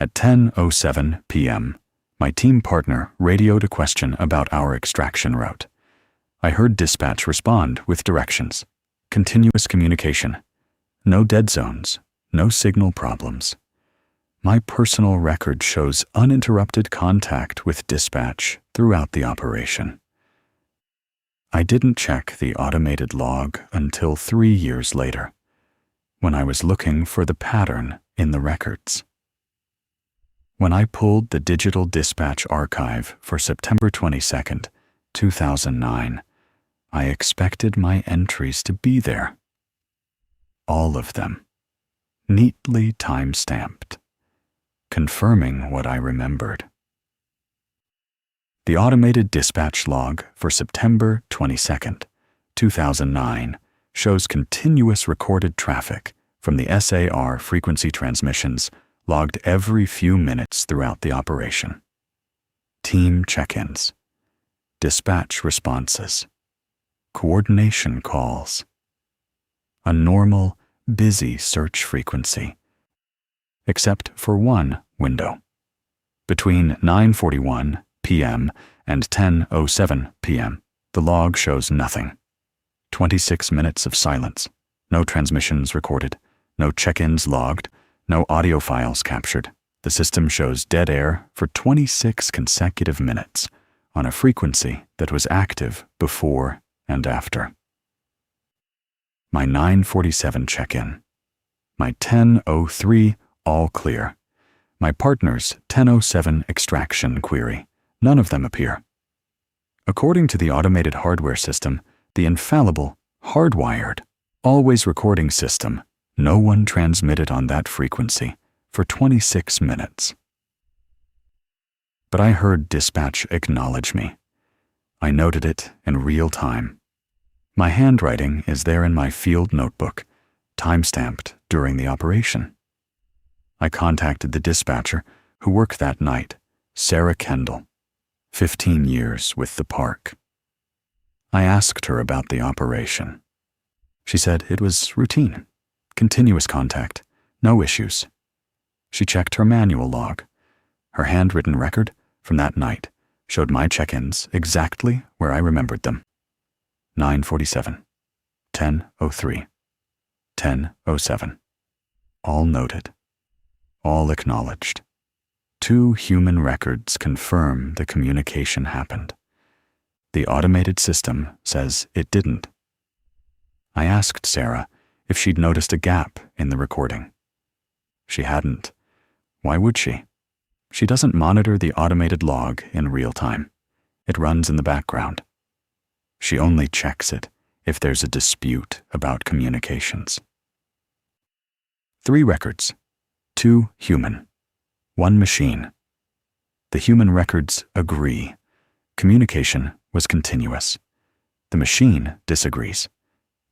At 10:07 p.m., my team partner radioed a question about our extraction route. I heard dispatch respond with directions. Continuous communication. No dead zones. No signal problems. My personal record shows uninterrupted contact with dispatch throughout the operation. I didn't check the automated log until 3 years later, when I was looking for the pattern in the records. When I pulled the digital dispatch archive for September 22nd, 2009, I expected my entries to be there. All of them, neatly time-stamped, confirming what I remembered. The automated dispatch log for September 22nd, 2009 shows continuous recorded traffic from the SAR frequency transmissions logged every few minutes throughout the operation. Team check-ins, dispatch responses, coordination calls, a normal, busy search frequency, except for one window. Between 9:41 p.m. and 10:07 p.m., the log shows nothing. 26 minutes of silence, no transmissions recorded, no check-ins logged, no audio files captured. The system shows dead air for 26 consecutive minutes on a frequency that was active before and after. My 9:47 check-in, my 10:03 all clear, my partner's 10:07 extraction query, none of them appear. According to the automated hardware system, the infallible, hardwired, always recording system, no one transmitted on that frequency for 26 minutes. But I heard dispatch acknowledge me. I noted it in real time. My handwriting is there in my field notebook, time-stamped during the operation. I contacted the dispatcher who worked that night, Sarah Kendall, 15 years with the park. I asked her about the operation. She said it was routine, continuous contact, no issues. She checked her manual log. Her handwritten record from that night showed my check-ins exactly where I remembered them. 9:47, 10:03, 10:07. All noted, all acknowledged. 2 human records confirm the communication happened. The automated system says it didn't. I asked Sarah if she'd noticed a gap in the recording. She hadn't. Why would she? She doesn't monitor the automated log in real time. It runs in the background. She only checks it if there's a dispute about communications. 3 records, 2 human, 1 machine. The human records agree. Communication was continuous. The machine disagrees.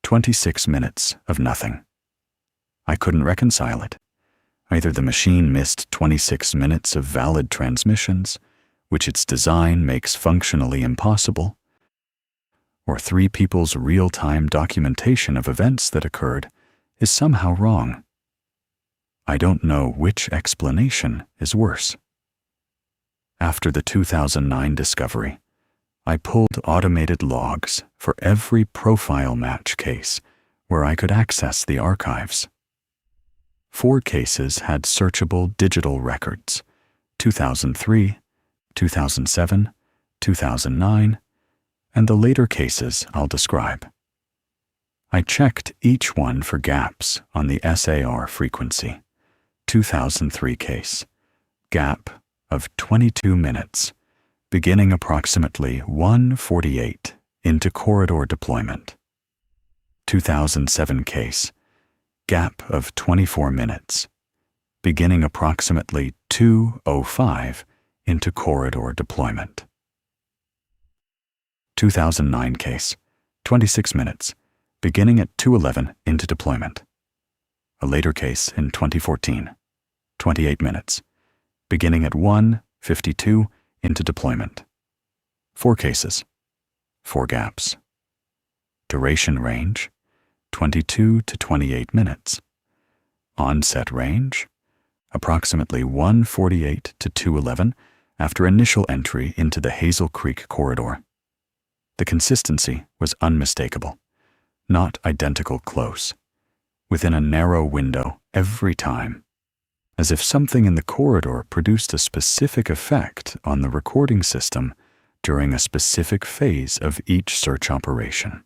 26 minutes of nothing. I couldn't reconcile it. Either the machine missed 26 minutes of valid transmissions, which its design makes functionally impossible, or 3 people's real-time documentation of events that occurred is somehow wrong. I don't know which explanation is worse. After the 2009 discovery, I pulled automated logs for every profile match case where I could access the archives. 4 cases had searchable digital records: 2003, 2007, 2009, and the later cases I'll describe. I checked each one for gaps on the SAR frequency. 2003 case, gap of 22 minutes, beginning approximately 1:48 into corridor deployment. 2007 case, gap of 24 minutes, beginning approximately 2:05 into corridor deployment. 2009 case, 26 minutes, beginning at 2:11 into deployment. A later case in 2014, 28 minutes, beginning at 1:52 into deployment. 4 cases, 4 gaps. Duration range, 22 to 28 minutes. Onset range, approximately 1:48 to 2:11 after initial entry into the Hazel Creek corridor. The consistency was unmistakable, not identical close, within a narrow window every time, as if something in the corridor produced a specific effect on the recording system during a specific phase of each search operation.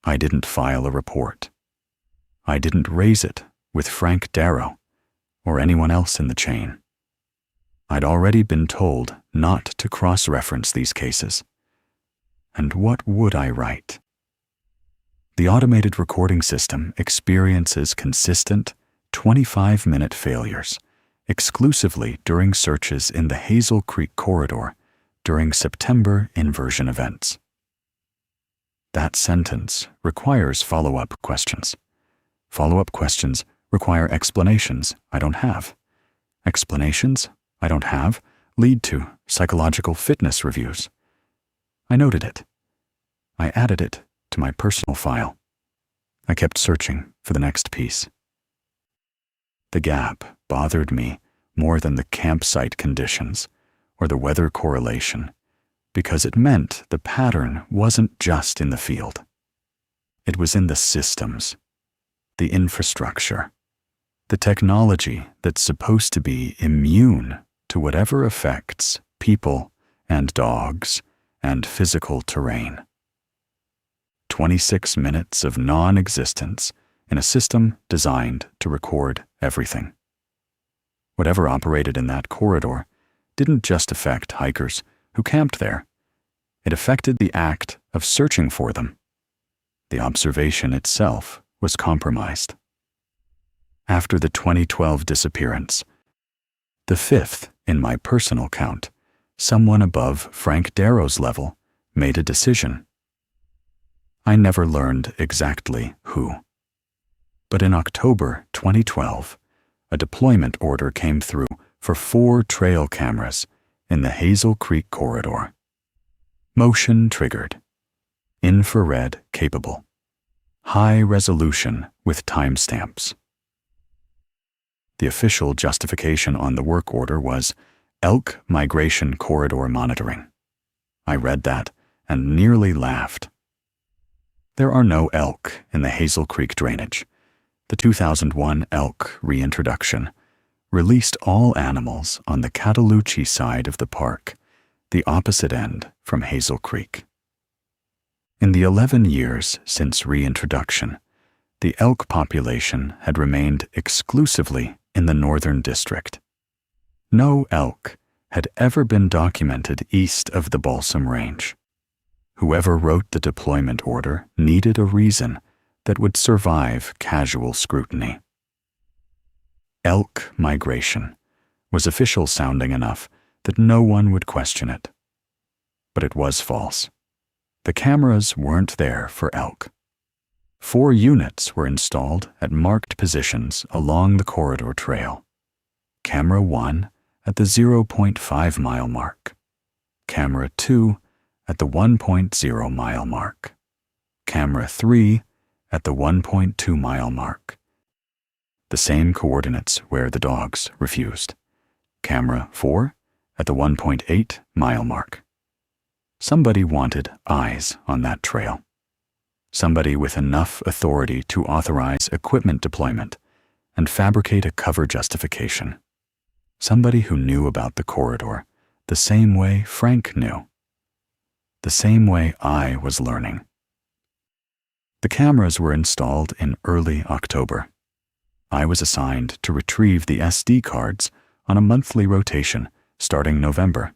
I didn't file a report. I didn't raise it with Frank Darrow or anyone else in the chain. I'd already been told not to cross-reference these cases. And what would I write? The automated recording system experiences consistent 25-minute failures exclusively during searches in the Hazel Creek corridor during September inversion events. That sentence requires follow-up questions. Follow-up questions require explanations I don't have. Explanations I don't have lead to psychological fitness reviews. I noted it. I added it to my personal file. I kept searching for the next piece. The gap bothered me more than the campsite conditions or the weather correlation, because it meant the pattern wasn't just in the field. It was in the systems, the infrastructure, the technology that's supposed to be immune to whatever affects people and dogs and physical terrain. 26 minutes of non-existence in a system designed to record everything. Whatever operated in that corridor didn't just affect hikers who camped there. It affected the act of searching for them. The observation itself was compromised. After the 2012 disappearance, the fifth in my personal count, someone above Frank Darrow's level made a decision. I never learned exactly who. But in October 2012, a deployment order came through for 4 trail cameras in the Hazel Creek corridor. Motion triggered, infrared capable, high resolution with timestamps. The official justification on the work order was elk migration corridor monitoring. I read that and nearly laughed. There are no elk in the Hazel Creek drainage. The 2001 elk reintroduction released all animals on the Cataloochee side of the park, the opposite end from Hazel Creek. In the 11 years since reintroduction, the elk population had remained exclusively in the northern district. No elk had ever been documented east of the Balsam Range. Whoever wrote the deployment order needed a reason that would survive casual scrutiny. Elk migration was official sounding enough that no one would question it. But it was false. The cameras weren't there for elk. 4 units were installed at marked positions along the corridor trail. Camera 1 at the 0.5 mile mark. Camera 2 at the 1.0 mile mark. Camera 3 at the 1.2 mile mark. The same coordinates where the dogs refused. Camera 4 at the 1.8 mile mark. Somebody wanted eyes on that trail. Somebody with enough authority to authorize equipment deployment and fabricate a cover justification. Somebody who knew about the corridor the same way Frank knew. The same way I was learning. The cameras were installed in early October. I was assigned to retrieve the SD cards on a monthly rotation starting November.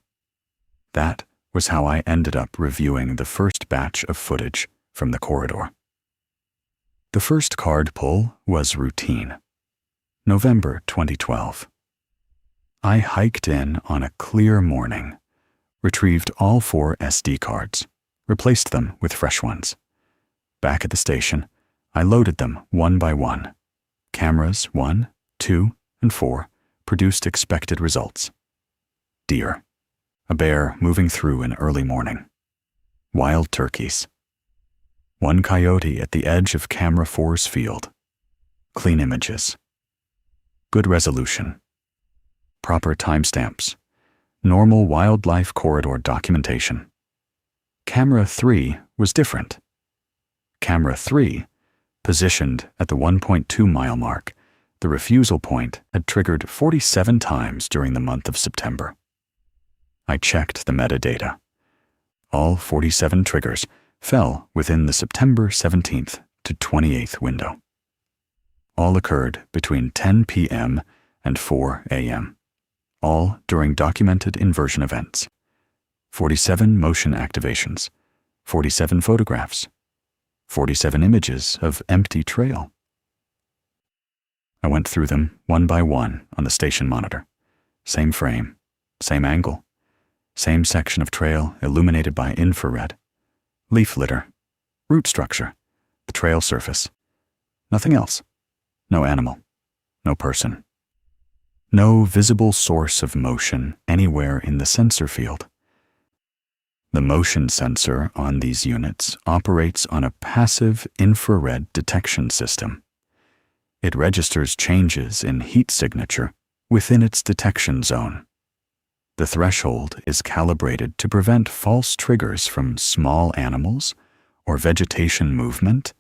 That was how I ended up reviewing the first batch of footage from the corridor. The first card pull was routine. November 2012. I hiked in on a clear morning, retrieved all 4 SD cards, replaced them with fresh ones. Back at the station, I loaded them one by one. Cameras 1, 2, and 4 produced expected results. Deer. A bear moving through in early morning. Wild turkeys. 1 coyote at the edge of camera 4's field. Clean images. Good resolution. Proper timestamps. Normal wildlife corridor documentation. Camera 3 was different. Camera 3, positioned at the 1.2-mile mark, the refusal point had triggered 47 times during the month of September. I checked the metadata. All 47 triggers fell within the September 17th to 28th window. All occurred between 10 p.m. and 4 a.m., all during documented inversion events. 47 motion activations, 47 photographs, 47 images of empty trail. I went through them one by one on the station monitor. Same frame, same angle, same section of trail illuminated by infrared. Leaf litter, root structure, the trail surface. Nothing else. No animal, no person. No visible source of motion anywhere in the sensor field. The motion sensor on these units operates on a passive infrared detection system. It registers changes in heat signature within its detection zone. The threshold is calibrated to prevent false triggers from small animals or vegetation movement.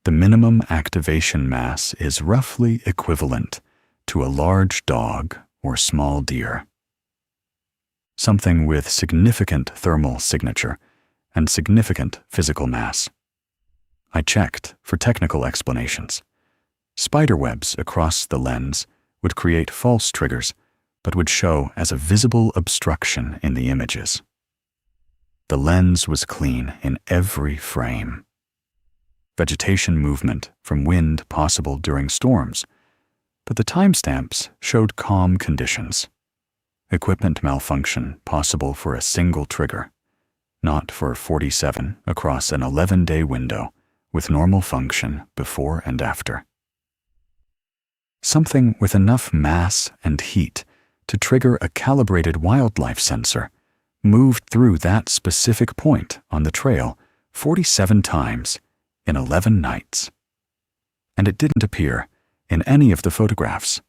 The minimum activation mass is roughly equivalent to a large dog or small deer. Something with significant thermal signature and significant physical mass. I checked for technical explanations. Spiderwebs across the lens would create false triggers, but would show as a visible obstruction in the images. The lens was clean in every frame. Vegetation movement from wind possible during storms, but the timestamps showed calm conditions. Equipment malfunction possible for a single trigger, not for 47 across an 11-day window with normal function before and after. Something with enough mass and heat to trigger a calibrated wildlife sensor moved through that specific point on the trail 47 times in 11 nights. And it didn't appear in any of the photographs.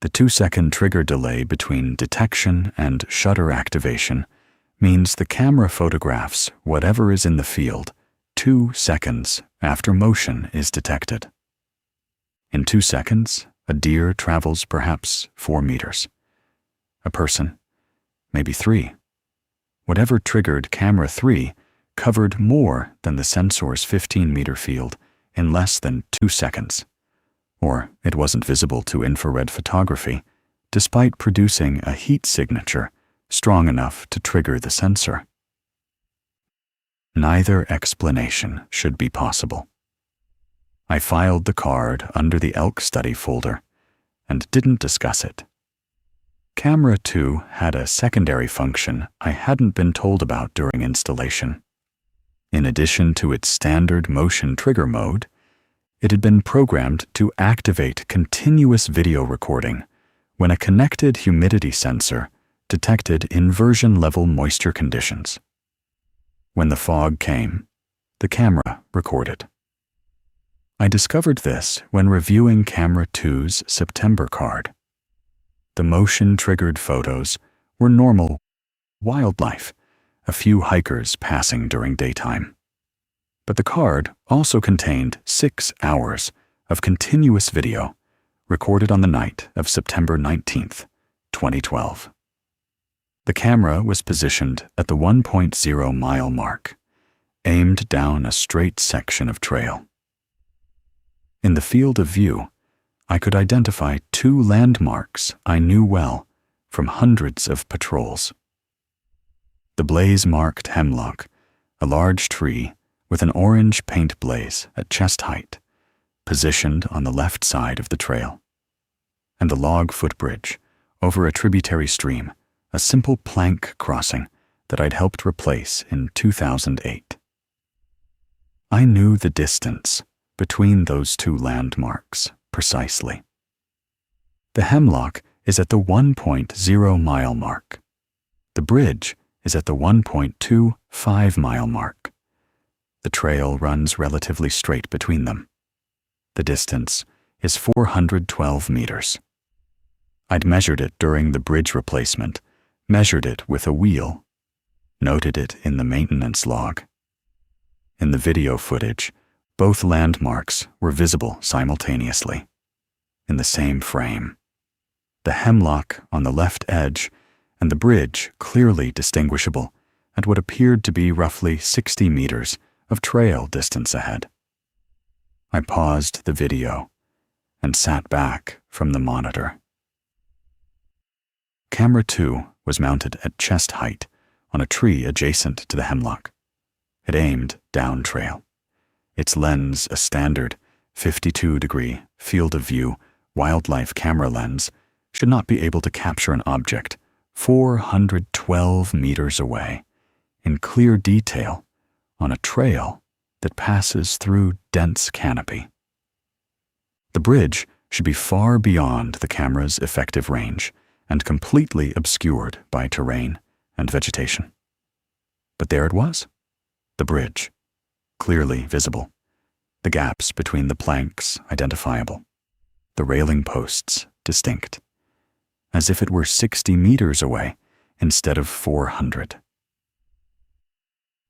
The 2-second trigger delay between detection and shutter activation means the camera photographs whatever is in the field 2 seconds after motion is detected. In 2 seconds, a deer travels perhaps 4 meters. A person, maybe 3. Whatever triggered camera 3 covered more than the sensor's 15-meter field in less than 2 seconds. Or it wasn't visible to infrared photography, despite producing a heat signature strong enough to trigger the sensor. Neither explanation should be possible. I filed the card under the elk study folder and didn't discuss it. Camera 2 had a secondary function I hadn't been told about during installation. In addition to its standard motion trigger mode, it had been programmed to activate continuous video recording when a connected humidity sensor detected inversion-level moisture conditions. When the fog came, the camera recorded. I discovered this when reviewing Camera 2's September card. The motion-triggered photos were normal wildlife, a few hikers passing during daytime. But the card also contained 6 hours of continuous video recorded on the night of September 19th, 2012. The camera was positioned at the 1.0-mile mark, aimed down a straight section of trail. In the field of view, I could identify 2 landmarks I knew well from hundreds of patrols. The blaze-marked hemlock, a large tree with an orange paint blaze at chest height, positioned on the left side of the trail, and the log footbridge over a tributary stream, a simple plank crossing that I'd helped replace in 2008. I knew the distance between those 2 landmarks precisely. The hemlock is at the 1.0-mile mark. The bridge is at the 1.25-mile mark. The trail runs relatively straight between them. The distance is 412 meters. I'd measured it during the bridge replacement, measured it with a wheel. noted it in the maintenance log. In the video footage, both landmarks were visible simultaneously, in the same frame. The hemlock on the left edge and the bridge clearly distinguishable at what appeared to be roughly 60 meters of trail distance ahead. I paused the video and sat back from the monitor. Camera 2 was mounted at chest height on a tree adjacent to the hemlock. It aimed down trail, its lens a standard 52-degree field of view wildlife camera lens should not be able to capture an object 412 meters away in clear detail on a trail that passes through dense canopy. The bridge should be far beyond the camera's effective range and completely obscured by terrain and vegetation. But there it was, the bridge, clearly visible, the gaps between the planks identifiable, the railing posts distinct, as if it were 60 meters away instead of 400.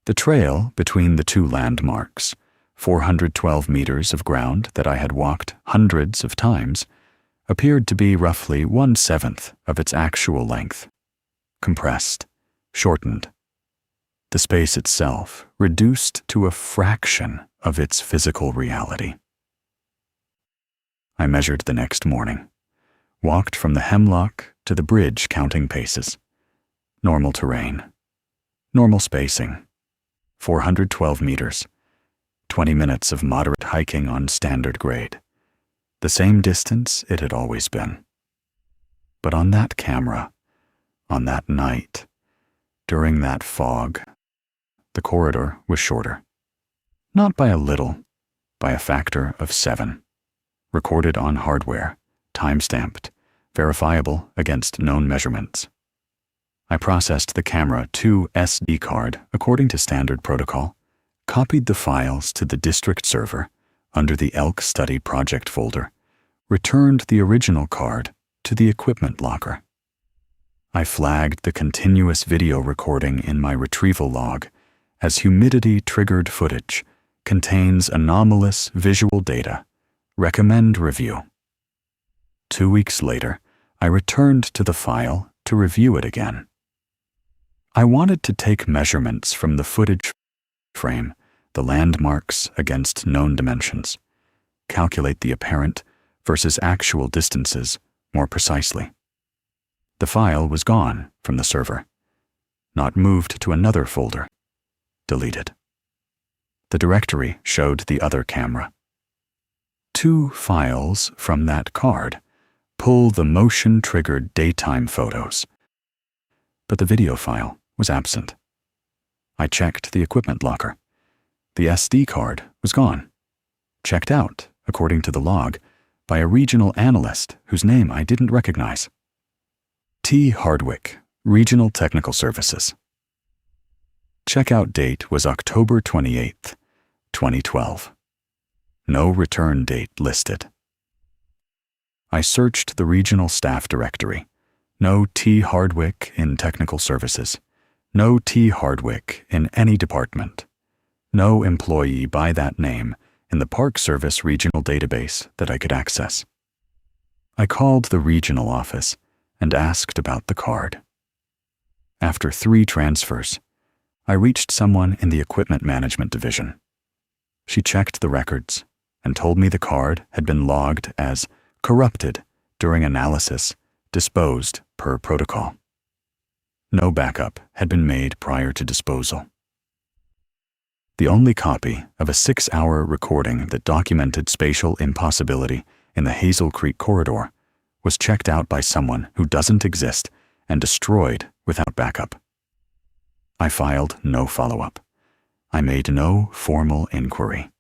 The trail between the two landmarks, 412 meters of ground that I had walked hundreds of times, appeared to be roughly 1/7 of its actual length, compressed, shortened. The space itself reduced to a fraction of its physical reality. I measured the next morning, walked from the hemlock to the bridge counting paces. Normal terrain, normal spacing, 412 meters, 20 minutes of moderate hiking on standard grade, the same distance it had always been. But on that camera, on that night, during that fog, the corridor was shorter. Not by a little, by a factor of 7. Recorded on hardware, time-stamped, verifiable against known measurements. I processed the camera to SD card according to standard protocol, copied the files to the district server under the Elk Study project folder, returned the original card to the equipment locker. I flagged the continuous video recording in my retrieval log as humidity-triggered footage contains anomalous visual data. Recommend review. 2 weeks later, I returned to the file to review it again. I wanted to take measurements from the footage frame, the landmarks against known dimensions, calculate the apparent versus actual distances more precisely. The file was gone from the server, not moved to another folder, deleted. The directory showed the other camera. 2 files from that card pull the motion-triggered daytime photos, but the video file was absent. I checked the equipment locker. The SD card was gone, checked out, according to the log, by a regional analyst whose name I didn't recognize. T. Hardwick, Regional Technical Services. Checkout date was October 28th, 2012. No return date listed. I searched the regional staff directory. No T. Hardwick in technical services. No T. Hardwick in any department. No employee by that name in the Park Service regional database that I could access. I called the regional office and asked about the card. After 3 transfers, I reached someone in the equipment management division. She checked the records and told me the card had been logged as corrupted during analysis, disposed per protocol. No backup had been made prior to disposal. The only copy of a 6-hour recording that documented spatial impossibility in the Hazel Creek corridor was checked out by someone who doesn't exist and destroyed without backup. I filed no follow-up. I made no formal inquiry,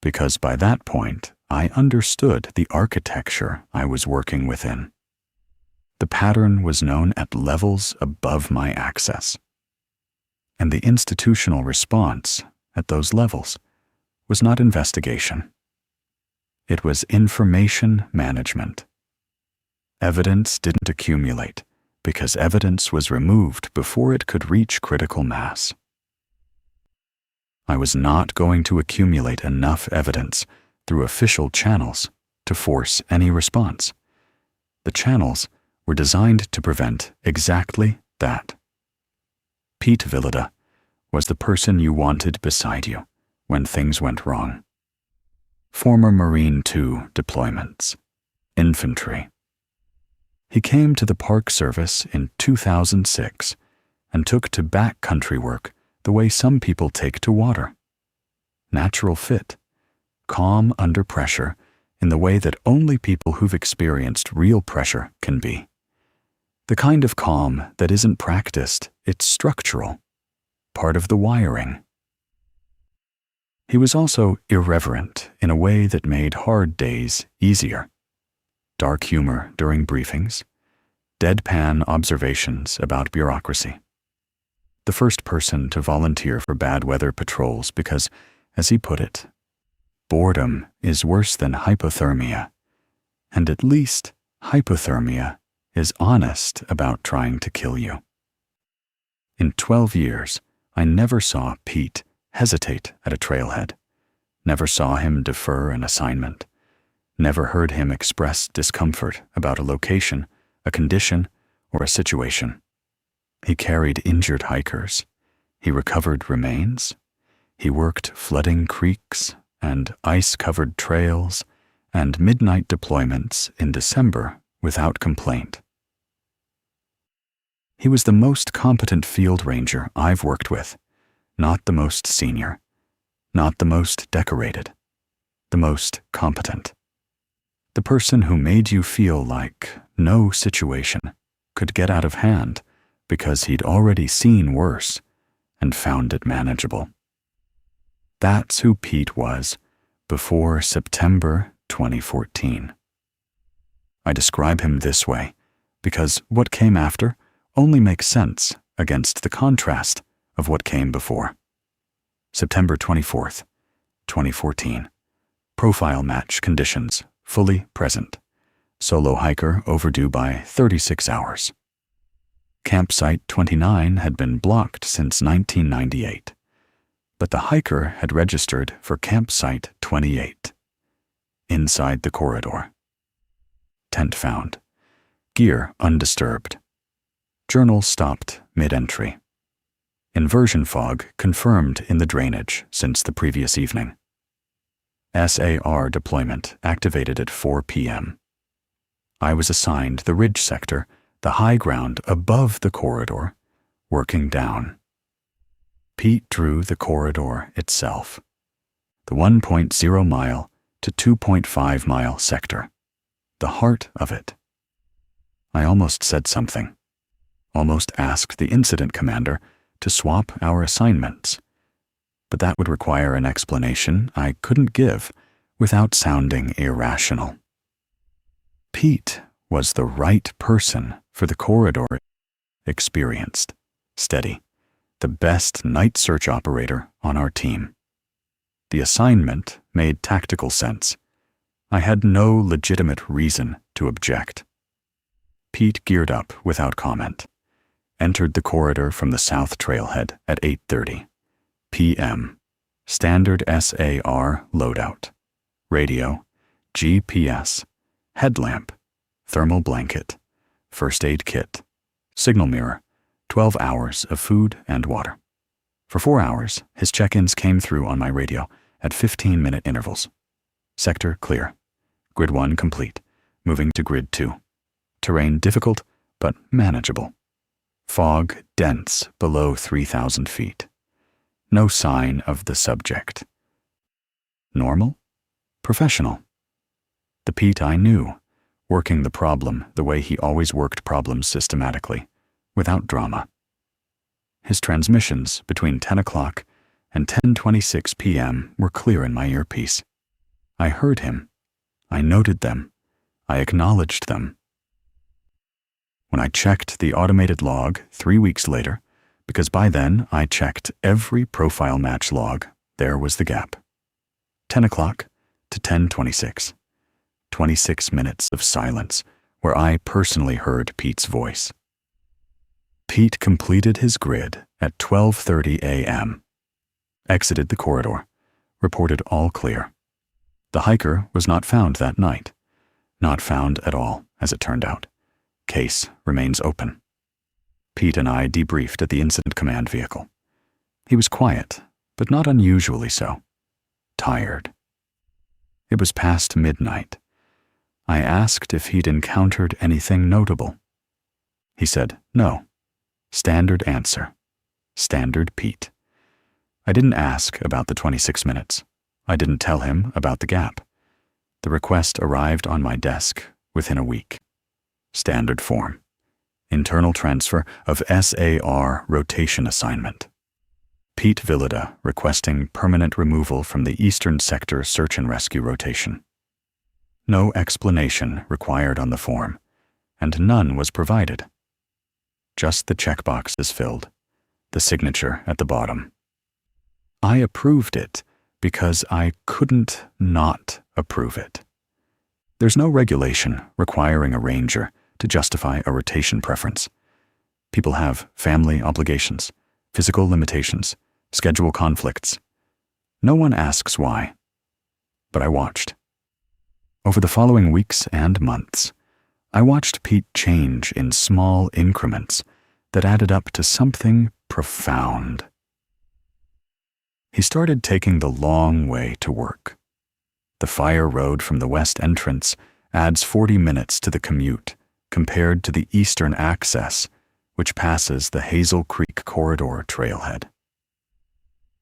because by that point I understood the architecture I was working within. The pattern was known at levels above my access, and the institutional response at those levels was not investigation. It was information management. Evidence didn't accumulate because evidence was removed before it could reach critical mass. I was not going to accumulate enough evidence through official channels to force any response. The channels were designed to prevent exactly that. Pete Villada was the person you wanted beside you when things went wrong. Former Marine II deployments, infantry. He came to the Park Service in 2006 and took to backcountry work the way some people take to water. Natural fit, calm under pressure in the way that only people who've experienced real pressure can be. The kind of calm that isn't practiced, it's structural, part of the wiring. He was also irreverent in a way that made hard days easier. Dark humor during briefings, deadpan observations about bureaucracy. The first person to volunteer for bad weather patrols because, as he put it, boredom is worse than hypothermia, and at least hypothermia is honest about trying to kill you. In 12 years, I never saw Pete hesitate at a trailhead, never saw him defer an assignment, never heard him express discomfort about a location, a condition, or a situation. He carried injured hikers. He recovered remains. He worked flooding creeks and ice-covered trails and midnight deployments in December without complaint. He was the most competent field ranger I've worked with, not the most senior, not the most decorated, the most competent. The person who made you feel like no situation could get out of hand because he'd already seen worse and found it manageable. That's who Pete was before September 2014. I describe him this way because what came after only makes sense against the contrast of what came before. September 24th, 2014. Profile match conditions fully present. Solo hiker overdue by 36 hours. Campsite 29 had been blocked since 1998, but the hiker had registered for campsite 28. Inside the corridor. Tent found. Gear undisturbed. Journal stopped mid-entry. Inversion fog confirmed in the drainage since the previous evening. SAR deployment activated at 4 p.m. I was assigned the ridge sector, the high ground above the corridor, working down. Pete drew the corridor itself, the 1.0 mile to 2.5 mile sector, the heart of it. I almost said something, almost asked the incident commander to swap our assignments, but that would require an explanation I couldn't give without sounding irrational. Pete was the right person for the corridor, experienced, steady, the best night search operator on our team. The assignment made tactical sense. I had no legitimate reason to object. Pete geared up without comment, entered the corridor from the south trailhead at 8:30 p.m. Standard SAR loadout. Radio, GPS, headlamp, thermal blanket, first aid kit, signal mirror, 12 hours of food and water. For 4 hours, his check-ins came through on my radio at 15-minute intervals. Sector clear. Grid 1 complete. Moving to Grid 2. Terrain difficult, but manageable. Fog dense below 3,000 feet. No sign of the subject. Normal? Professional. The Pete I knew, working the problem the way he always worked problems systematically, without drama. His transmissions between 10 o'clock and 10:26 p.m. were clear in my earpiece. I heard him. I noted them. I acknowledged them. When I checked the automated log 3 weeks later, because by then I checked every profile match log, there was the gap. 10 o'clock to 10:26. 26 minutes of silence where I personally heard Pete's voice. Pete completed his grid at 12:30 a.m., exited the corridor, reported all clear. The hiker was not found that night. Not found at all, as it turned out. Case remains open. Pete and I debriefed at the incident command vehicle. He was quiet, but not unusually so. Tired. It was past midnight. I asked if he'd encountered anything notable. He said no. Standard answer. Standard Pete. I didn't ask about the 26 minutes. I didn't tell him about the gap. The request arrived on my desk within a week. Standard form. Internal transfer of SAR rotation assignment. Pete Villada requesting permanent removal from the Eastern Sector Search and Rescue rotation. No explanation required on the form, and none was provided. Just the checkbox is filled, the signature at the bottom. I approved it because I couldn't not approve it. There's no regulation requiring a ranger to justify a rotation preference. People have family obligations, physical limitations, schedule conflicts. No one asks why. But I watched. Over the following weeks and months, I watched Pete change in small increments that added up to something profound. He started taking the long way to work. The fire road from the west entrance adds 40 minutes to the commute compared to the eastern access, which passes the Hazel Creek Corridor trailhead.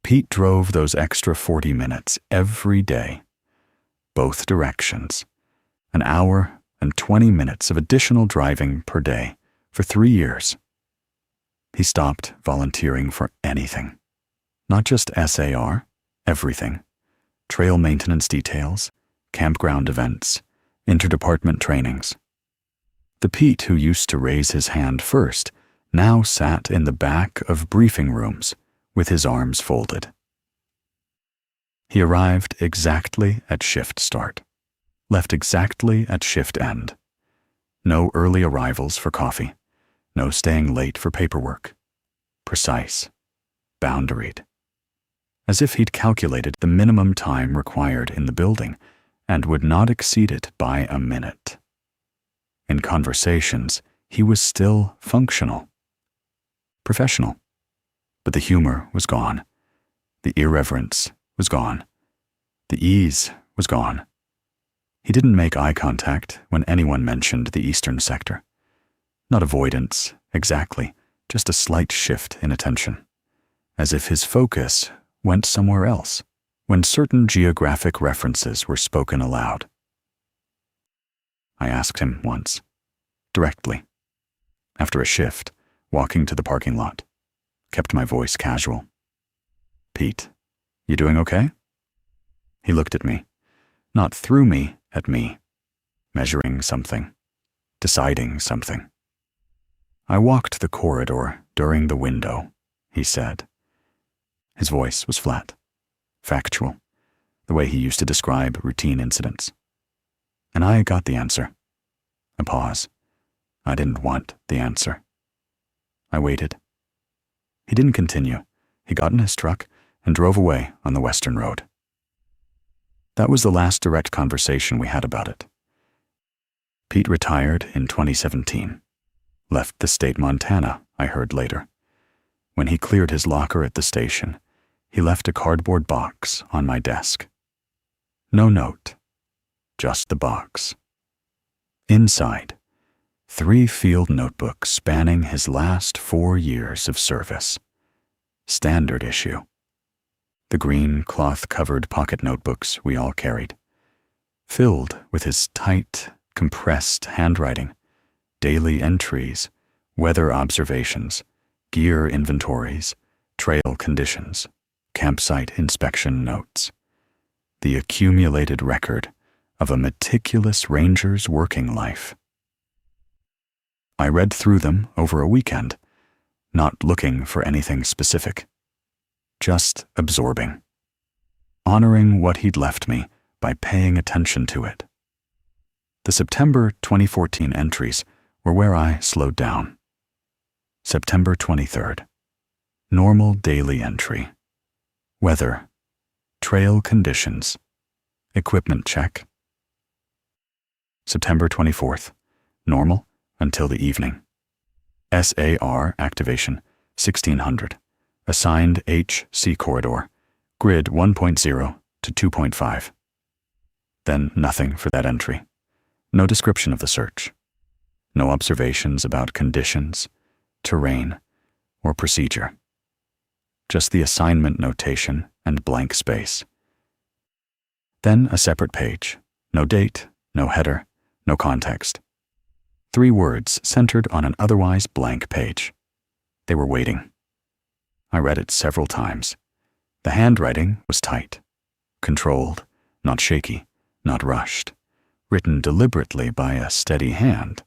Pete drove those extra 40 minutes every day, both directions, an hour and 20 minutes of additional driving per day for 3 years. He stopped volunteering for anything, not just SAR, everything, trail maintenance details, campground events, interdepartment trainings. The Pete who used to raise his hand first now sat in the back of briefing rooms with his arms folded. He arrived exactly at shift start, left exactly at shift end. No early arrivals for coffee, no staying late for paperwork. Precise, boundaried. As if he'd calculated the minimum time required in the building and would not exceed it by a minute. In conversations, he was still functional, professional, but the humor was gone. The irreverence was gone. The ease was gone. He didn't make eye contact when anyone mentioned the eastern sector. Not avoidance, exactly, just a slight shift in attention, as if his focus went somewhere else when certain geographic references were spoken aloud. I asked him once, directly, after a shift, walking to the parking lot, kept my voice casual. "Pete, you doing okay?" He looked at me, not through me, at me, measuring something, deciding something. "I walked the corridor during the window," he said. His voice was flat, factual, the way he used to describe routine incidents. And I got the answer. A pause. I didn't want the answer. I waited. He didn't continue. He got in his truck and drove away on the western road. That was the last direct conversation we had about it. Pete retired in 2017. Left the state Montana, I heard later. When he cleared his locker at the station, he left a cardboard box on my desk. No note, just the box. Inside, 3 field notebooks spanning his last 4 years of service. Standard issue. The green cloth-covered pocket notebooks we all carried, filled with his tight, compressed handwriting, daily entries, weather observations, gear inventories, trail conditions, campsite inspection notes. The accumulated record of a meticulous ranger's working life. I read through them over a weekend, not looking for anything specific. Just absorbing. Honoring what he'd left me by paying attention to it. The September 2014 entries were where I slowed down. September 23rd. Normal daily entry. Weather. Trail conditions. Equipment check. September 24th. Normal until the evening. SAR activation 1600. Assigned HC corridor. Grid 1.0 to 2.5. Then nothing for that entry. No description of the search. No observations about conditions, terrain, or procedure. Just the assignment notation and blank space. Then a separate page. No date, no header, no context. 3 words centered on an otherwise blank page. They were waiting. I read it several times. The handwriting was tight, controlled, not shaky, not rushed, written deliberately by a steady hand.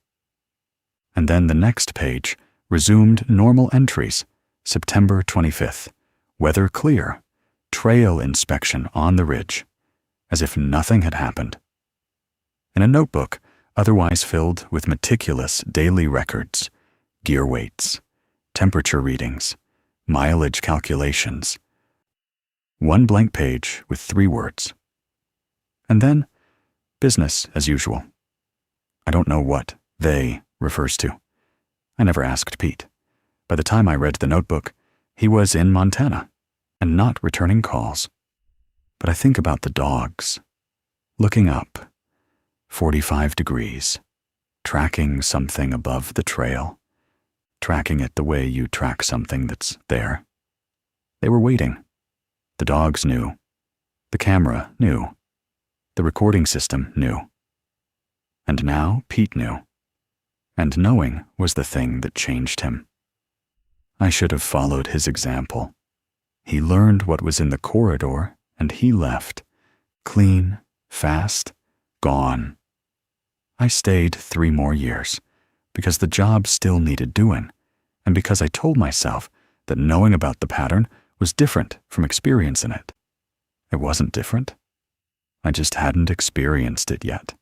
And then the next page resumed normal entries. September 25th. Weather clear. Trail inspection on the ridge. As if nothing had happened. In a notebook, otherwise filled with meticulous daily records, gear weights, temperature readings, mileage calculations. 1 blank page with 3 words. And then, business as usual. I don't know what "they" refers to. I never asked Pete. By the time I read the notebook, he was in Montana and not returning calls. But I think about the dogs. Looking up, 45 degrees, tracking something above the trail, tracking it the way you track something that's there. They were waiting. The dogs knew. The camera knew. The recording system knew. And now Pete knew. And knowing was the thing that changed him. I should have followed his example. He learned what was in the corridor, and he left. Clean, fast, gone. I stayed 3 more years, because the job still needed doing, and because I told myself that knowing about the pattern was different from experience in it. It wasn't different. I just hadn't experienced it yet.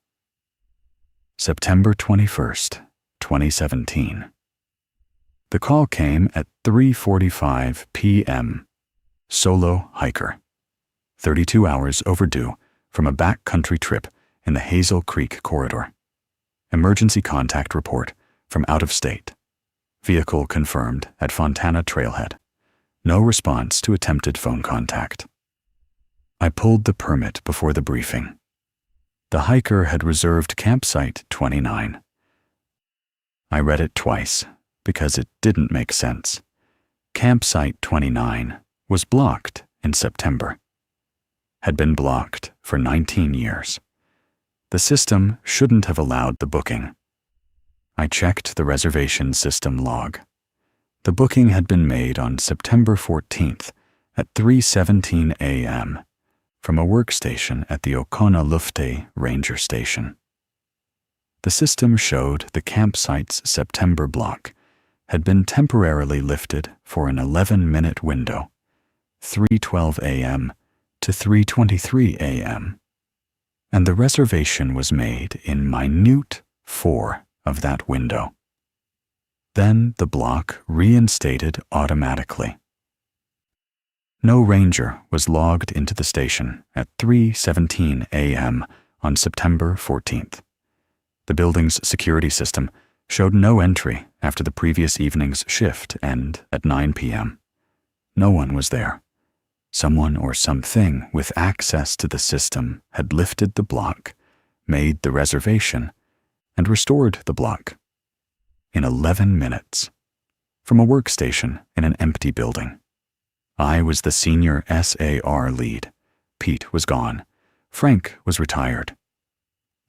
September 21st, 2017. The call came at 3:45 p.m. Solo hiker. 32 hours overdue from a backcountry trip in the Hazel Creek corridor. Emergency contact report from out of state. Vehicle confirmed at Fontana Trailhead. No response to attempted phone contact. I pulled the permit before the briefing. The hiker had reserved campsite 29. I read it twice because it didn't make sense. Campsite 29 was blocked in September. Had been blocked for 19 years. The system shouldn't have allowed the booking. I checked the reservation system log. The booking had been made on September 14th at 3:17 a.m. from a workstation at the Oconalufte Ranger Station. The system showed the campsite's September block had been temporarily lifted for an 11-minute window, 3:12 a.m. to 3:23 a.m. And the reservation was made in minute 4 of that window. Then the block reinstated automatically. No ranger was logged into the station at 3:17 a.m. on September 14th. The building's security system showed no entry after the previous evening's shift end at 9 p.m. No one was there. Someone or something with access to the system had lifted the block, made the reservation, and restored the block. In 11 minutes. From a workstation in an empty building. I was the senior SAR lead. Pete was gone. Frank was retired.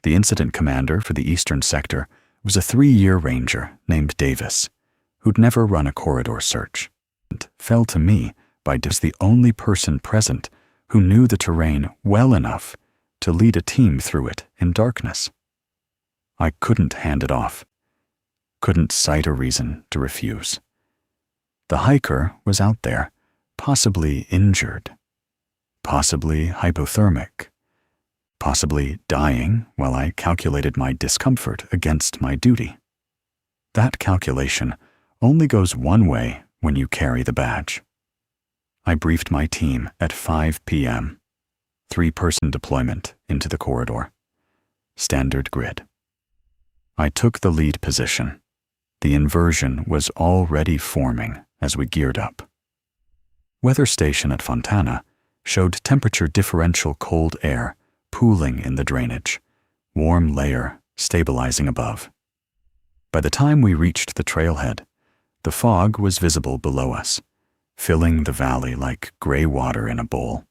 The incident commander for the eastern sector was a 3-year ranger named Davis, who'd never run a corridor search. It fell to me by just the only person present who knew the terrain well enough to lead a team through it in darkness. I couldn't hand it off. Couldn't cite a reason to refuse. The hiker was out there, possibly injured, possibly hypothermic, possibly dying while I calculated my discomfort against my duty. That calculation only goes one way when you carry the badge. I briefed my team at 5 p.m. 3-person deployment into the corridor. Standard grid. I took the lead position. The inversion was already forming as we geared up. Weather station at Fontana showed temperature differential cold air pooling in the drainage, warm layer stabilizing above. By the time we reached the trailhead, the fog was visible below us, filling the valley like gray water in a bowl.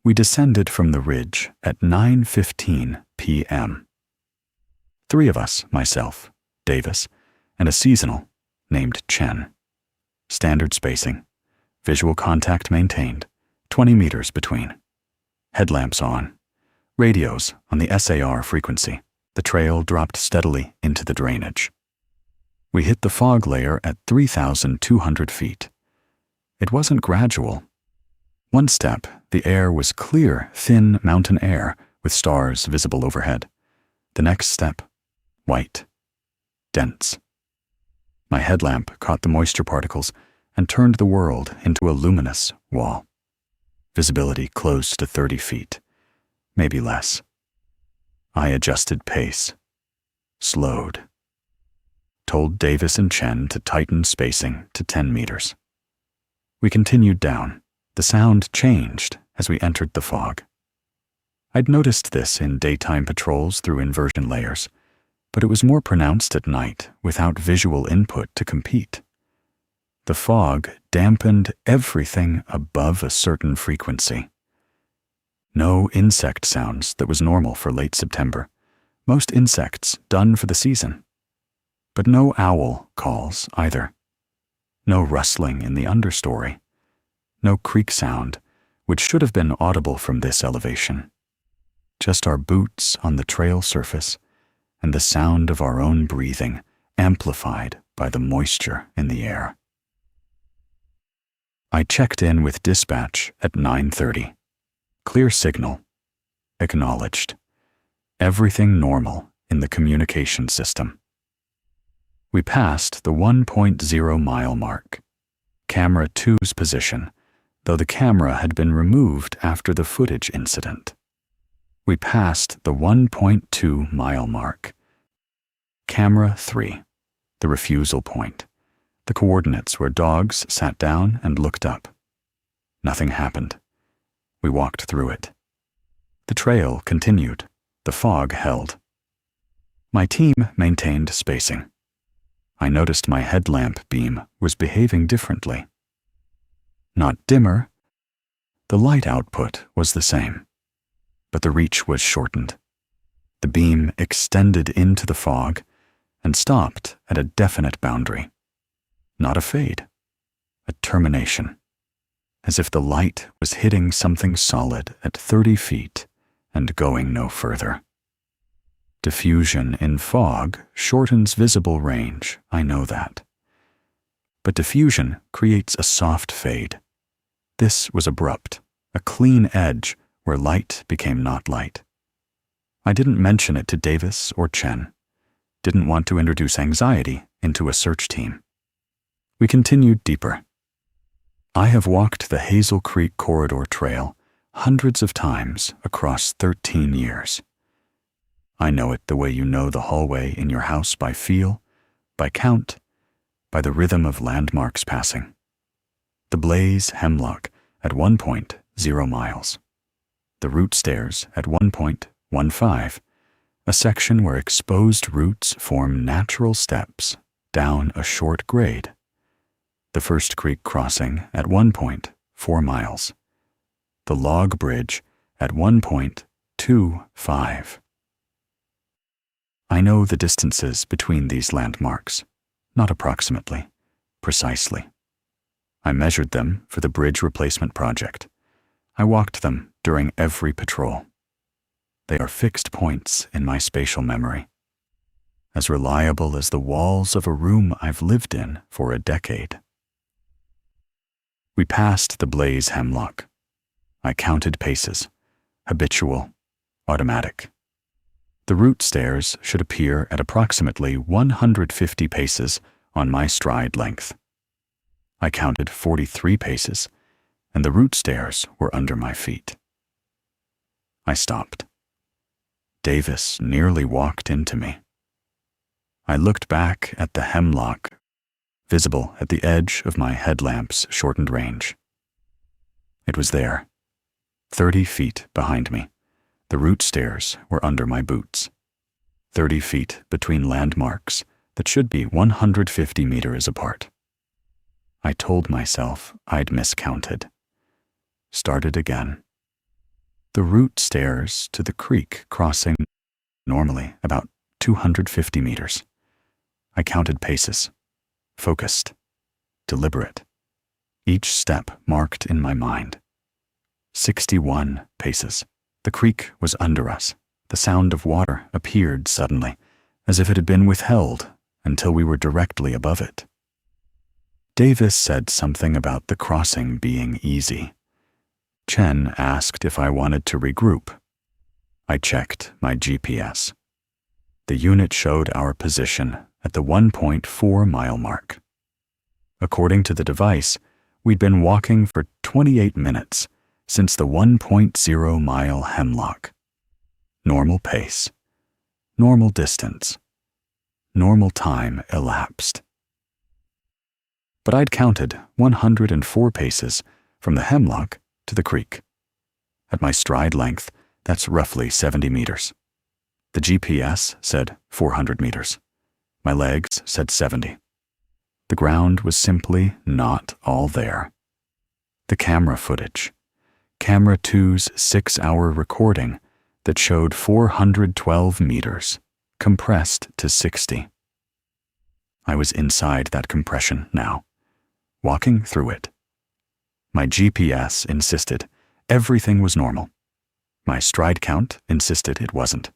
We descended from the ridge at 9:15 p.m. 3 of us, myself, Davis, and a seasonal named Chen. Standard spacing, visual contact maintained, 20 meters between. Headlamps on, radios on the SAR frequency. The trail dropped steadily into the drainage. We hit the fog layer at 3,200 feet. It wasn't gradual. One step, the air was clear, thin mountain air with stars visible overhead. The next step, white, dense. My headlamp caught the moisture particles and turned the world into a luminous wall. Visibility close to 30 feet, maybe less. I adjusted pace, slowed, told Davis and Chen to tighten spacing to 10 meters. We continued down. The sound changed as we entered the fog. I'd noticed this in daytime patrols through inversion layers, but it was more pronounced at night without visual input to compete. The fog dampened everything above a certain frequency. No insect sounds that was normal for late September, most insects done for the season. But no owl calls either. No rustling in the understory. No creak sound, which should have been audible from this elevation. Just our boots on the trail surface and the sound of our own breathing amplified by the moisture in the air. I checked in with dispatch at 9:30. Clear signal. Acknowledged. Everything normal in the communication system. We passed the 1.0-mile mark. Camera 2's position, though the camera had been removed after the footage incident. We passed the 1.2-mile mark. Camera 3, the refusal point, the coordinates where dogs sat down and looked up. Nothing happened. We walked through it. The trail continued. The fog held. My team maintained spacing. I noticed my headlamp beam was behaving differently. Not dimmer. The light output was the same, but the reach was shortened. The beam extended into the fog and stopped at a definite boundary. Not a fade, a termination, as if the light was hitting something solid at 30 feet and going no further. Diffusion in fog shortens visible range, I know that. But diffusion creates a soft fade. This was abrupt, a clean edge where light became not light. I didn't mention it to Davis or Chen. Didn't want to introduce anxiety into a search team. We continued deeper. I have walked the Hazel Creek Corridor Trail hundreds of times across 13 years. I know it the way you know the hallway in your house by feel, by count, by the rhythm of landmarks passing. The Blaze Hemlock at 1.0 miles. The root stairs at 1.15, a section where exposed roots form natural steps down a short grade. The First Creek Crossing at 1.4 miles. The log bridge at 1.25. I know the distances between these landmarks, not approximately, precisely. I measured them for the bridge replacement project. I walked them during every patrol. They are fixed points in my spatial memory, as reliable as the walls of a room I've lived in for a decade. We passed the Blaze Hemlock. I counted paces, habitual, automatic. The root stairs should appear at approximately 150 paces on my stride length. I counted 43 paces, and the root stairs were under my feet. I stopped. Davis nearly walked into me. I looked back at the hemlock, visible at the edge of my headlamp's shortened range. It was there, 30 feet behind me. The root stairs were under my boots. 30 feet between landmarks that should be 150 meters apart. I told myself I'd miscounted. Started again. The root stairs to the creek crossing normally about 250 meters. I counted paces, focused, deliberate, each step marked in my mind. 61 paces. The creek was under us. The sound of water appeared suddenly, as if it had been withheld until we were directly above it. Davis said something about the crossing being easy. Chen asked if I wanted to regroup. I checked my GPS. The unit showed our position at the 1.4-mile mark. According to the device, we'd been walking for 28 minutes since the 1.0-mile hemlock. Normal pace, normal distance, normal time elapsed. But I'd counted 104 paces from the hemlock to the creek. At my stride length, that's roughly 70 meters. The GPS said 400 meters. My legs said 70. The ground was simply not all there. The camera footage, Camera 2's 6-hour recording that showed 412 meters, compressed to 60. I was inside that compression now, walking through it. My GPS insisted everything was normal. My stride count insisted it wasn't.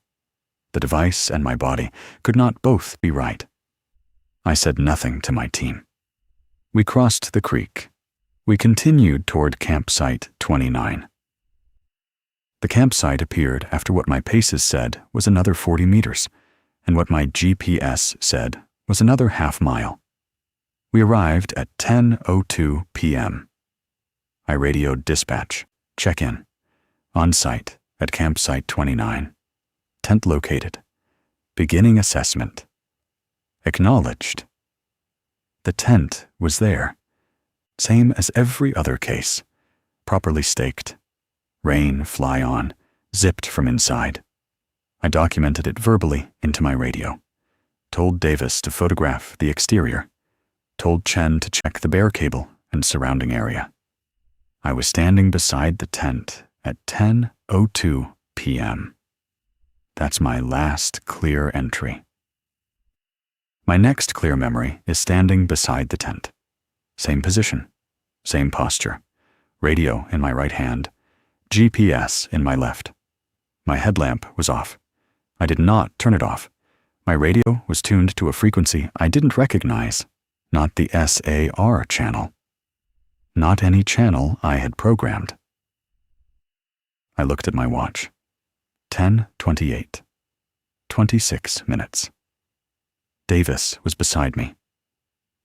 The device and my body could not both be right. I said nothing to my team. We crossed the creek. We continued toward campsite 29. The campsite appeared after what my paces said was another 40 meters, and what my GPS said was another half-mile. We arrived at 10:02 p.m. I radioed dispatch, check-in, on-site at campsite 29, tent located, beginning assessment, acknowledged. The tent was there, same as every other case, properly staked, rain fly on, zipped from inside. I documented it verbally into my radio, told Davis to photograph the exterior, told Chen to check the bear cable and surrounding area. I was standing beside the tent at 10:02 p.m. That's my last clear entry. My next clear memory is standing beside the tent. Same position, same posture, radio in my right hand, GPS in my left. My headlamp was off. I did not turn it off. My radio was tuned to a frequency I didn't recognize, not the SAR channel. Not any channel I had programmed. I looked at my watch. 10:28. 26 minutes. Davis was beside me.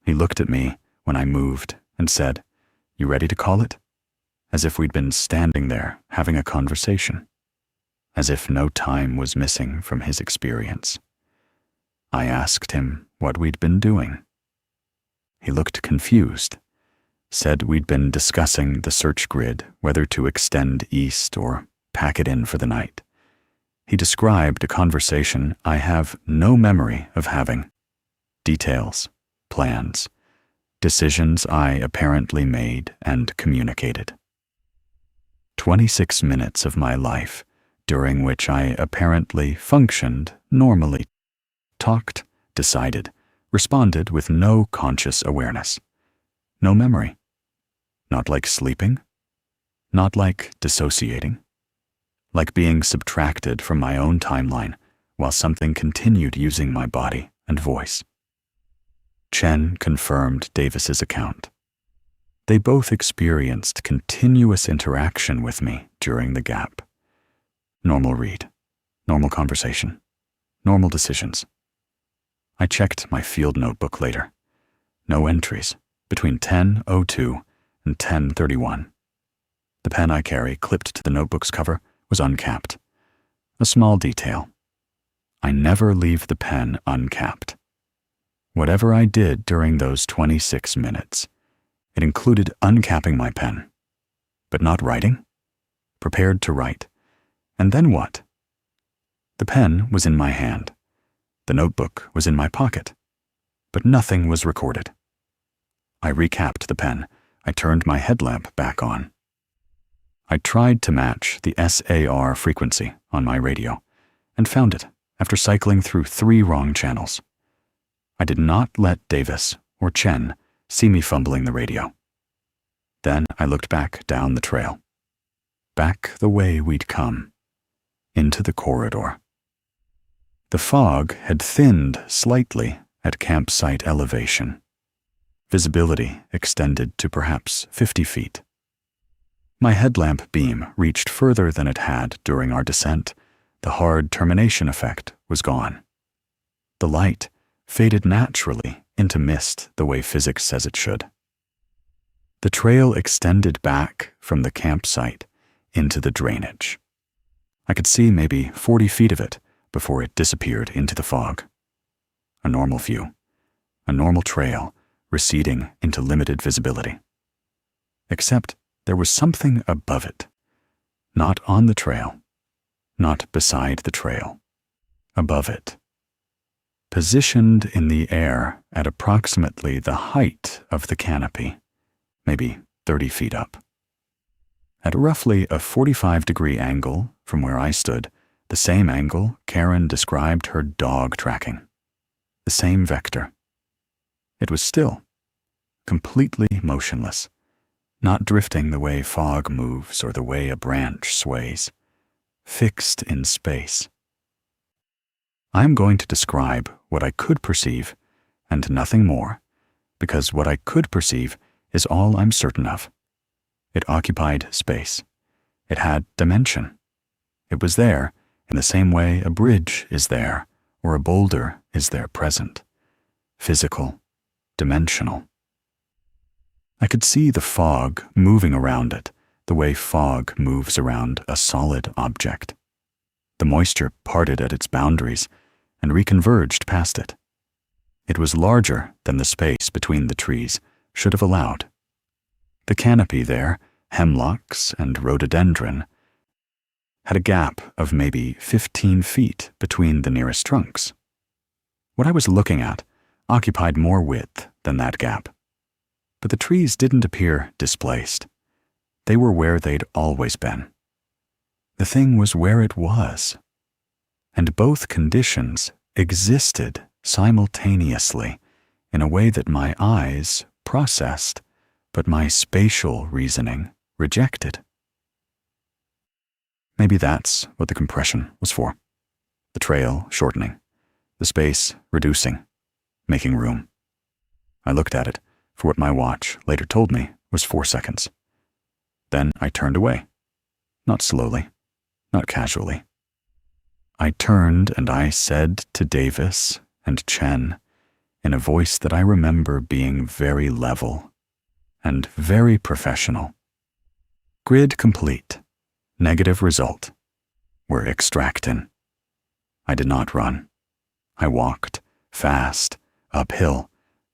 He looked at me when I moved and said, "You ready to call it?" As if we'd been standing there having a conversation. As if no time was missing from his experience. I asked him what we'd been doing. He looked confused, said we'd been discussing the search grid, whether to extend east or pack it in for the night. He described a conversation I have no memory of having. Details, plans, decisions I apparently made and communicated. 26 minutes of my life, during which I apparently functioned normally, talked, decided, responded with no conscious awareness, no memory. Not like sleeping, not like dissociating, like being subtracted from my own timeline while something continued using my body and voice. Chen confirmed Davis's account. They both experienced continuous interaction with me during the gap. Normal read, normal conversation, normal decisions. I checked my field notebook later. No entries between 10:02 and 10:31. The pen I carry, clipped to the notebook's cover, was uncapped. A small detail. I never leave the pen uncapped. Whatever I did during those 26 minutes, it included uncapping my pen. But not writing? Prepared to write. And then what? The pen was in my hand. The notebook was in my pocket. But nothing was recorded. I recapped the pen. I turned my headlamp back on. I tried to match the SAR frequency on my radio and found it after cycling through 3 wrong channels. I did not let Davis or Chen see me fumbling the radio. Then I looked back down the trail, back the way we'd come, into the corridor. The fog had thinned slightly at campsite elevation. Visibility extended to perhaps 50 feet. My headlamp beam reached further than it had during our descent. The hard termination effect was gone. The light faded naturally into mist the way physics says it should. The trail extended back from the campsite into the drainage. I could see maybe 40 feet of it before it disappeared into the fog. A normal view, a normal trail receding into limited visibility. Except there was something above it, not on the trail, not beside the trail, above it. Positioned in the air at approximately the height of the canopy, maybe 30 feet up. At roughly a 45-degree angle from where I stood, the same angle Karen described her dog tracking. The same vector. It was still, completely motionless, not drifting the way fog moves or the way a branch sways, fixed in space. I am going to describe what I could perceive and nothing more, because what I could perceive is all I'm certain of. It occupied space. It had dimension. It was there in the same way a bridge is there or a boulder is there present. Physical, dimensional. I could see the fog moving around it, the way fog moves around a solid object. The moisture parted at its boundaries and reconverged past it. It was larger than the space between the trees should have allowed. The canopy there, hemlocks and rhododendron, had a gap of maybe 15 feet between the nearest trunks. What I was looking at occupied more width than that gap. But the trees didn't appear displaced. They were where they'd always been. The thing was where it was. And both conditions existed simultaneously in a way that my eyes processed, but my spatial reasoning rejected. Maybe that's what the compression was for. The trail shortening, the space reducing, making room. I looked at it for what my watch later told me was 4 seconds. Then I turned away. Not slowly, not casually. I turned and I said to Davis and Chen, in a voice that I remember being very level and very professional, "Grid complete. Negative result. We're extracting." I did not run. I walked, fast, uphill,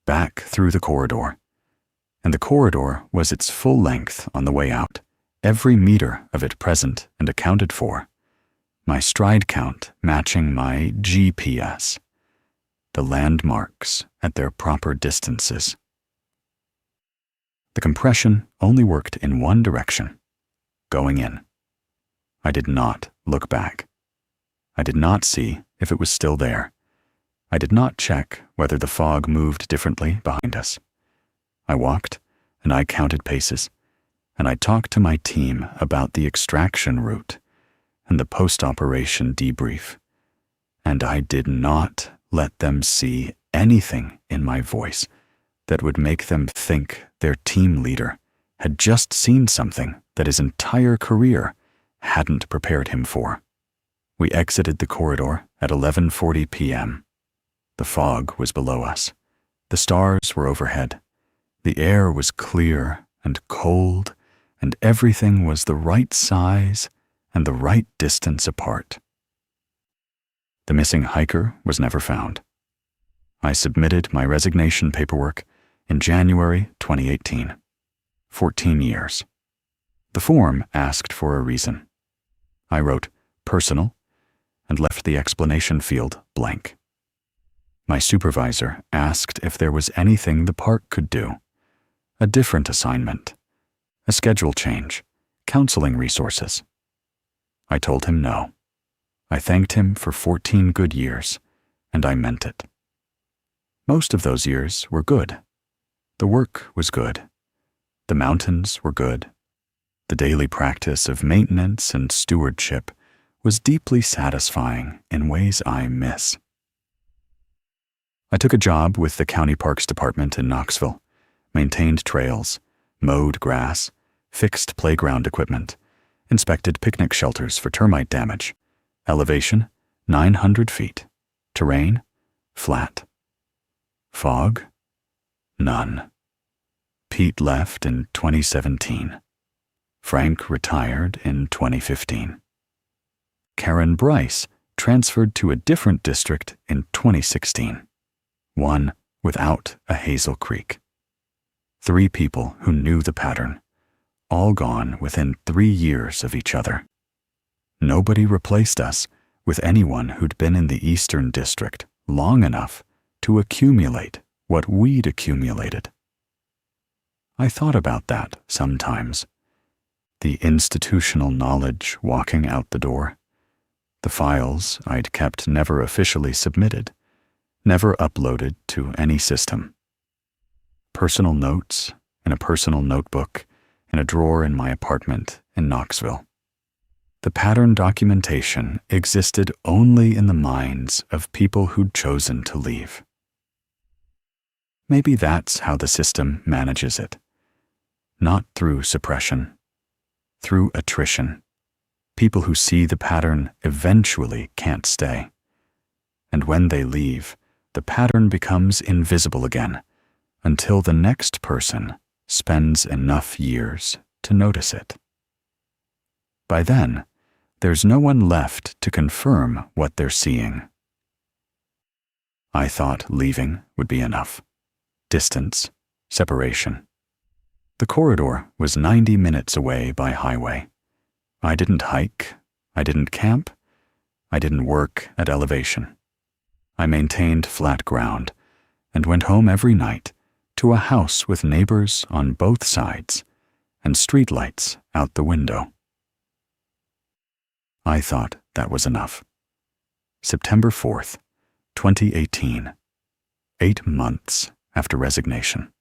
back through the corridor. And the corridor was its full length on the way out, every meter of it present and accounted for. My stride count matching my GPS. The landmarks at their proper distances. The compression only worked in one direction, going in. I did not look back. I did not see if it was still there. I did not check whether the fog moved differently behind us. I walked, and I counted paces, and I talked to my team about the extraction route and the post-operation debrief, and I did not let them see anything in my voice that would make them think their team leader had just seen something that his entire career hadn't prepared him for. We exited the corridor at 11:40 p.m. The fog was below us, The stars were overhead. The air was clear and cold, and everything was the right size and the right distance apart. The missing hiker was never found. I submitted my resignation paperwork in January 2018. 14 years. The form asked for a reason. I wrote personal and left the explanation field blank. My supervisor asked if there was anything the park could do. A different assignment, a schedule change, counseling resources. I told him no. I thanked him for 14 good years, and I meant it. Most of those years were good. The work was good. The mountains were good. The daily practice of maintenance and stewardship was deeply satisfying in ways I miss. I took a job with the County Parks Department in Knoxville, maintained trails, mowed grass, fixed playground equipment, inspected picnic shelters for termite damage. Elevation, 900 feet. Terrain, flat. Fog, none. Pete left in 2017. Frank retired in 2015. Karen Bryce transferred to a different district in 2016. One without a Hazel Creek. 3 people who knew the pattern, all gone within 3 years of each other. Nobody replaced us with anyone who'd been in the Eastern District long enough to accumulate what we'd accumulated. I thought about that sometimes. The institutional knowledge walking out the door. The files I'd kept never officially submitted, never uploaded to any system. Personal notes in a personal notebook in a drawer in my apartment in Knoxville. The pattern documentation existed only in the minds of people who'd chosen to leave. Maybe that's how the system manages it. Not through suppression, through attrition. People who see the pattern eventually can't stay. And when they leave, the pattern becomes invisible again until the next person spends enough years to notice it. By then, there's no one left to confirm what they're seeing. I thought leaving would be enough. Distance, separation. The corridor was 90 minutes away by highway. I didn't hike, I didn't camp, I didn't work at elevation. I maintained flat ground and went home every night to a house with neighbors on both sides and streetlights out the window. I thought that was enough. September 4th, 2018, 8 months after resignation.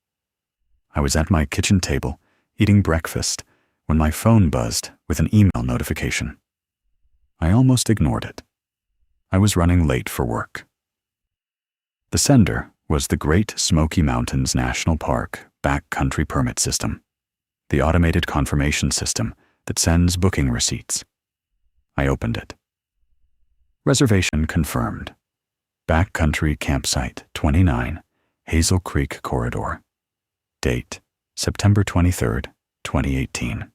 I was at my kitchen table eating breakfast when my phone buzzed with an email notification. I almost ignored it. I was running late for work. The sender was the Great Smoky Mountains National Park backcountry permit system, the automated confirmation system that sends booking receipts. I opened it. Reservation confirmed. Backcountry Campsite 29, Hazel Creek Corridor. Date, September 23rd, 2018.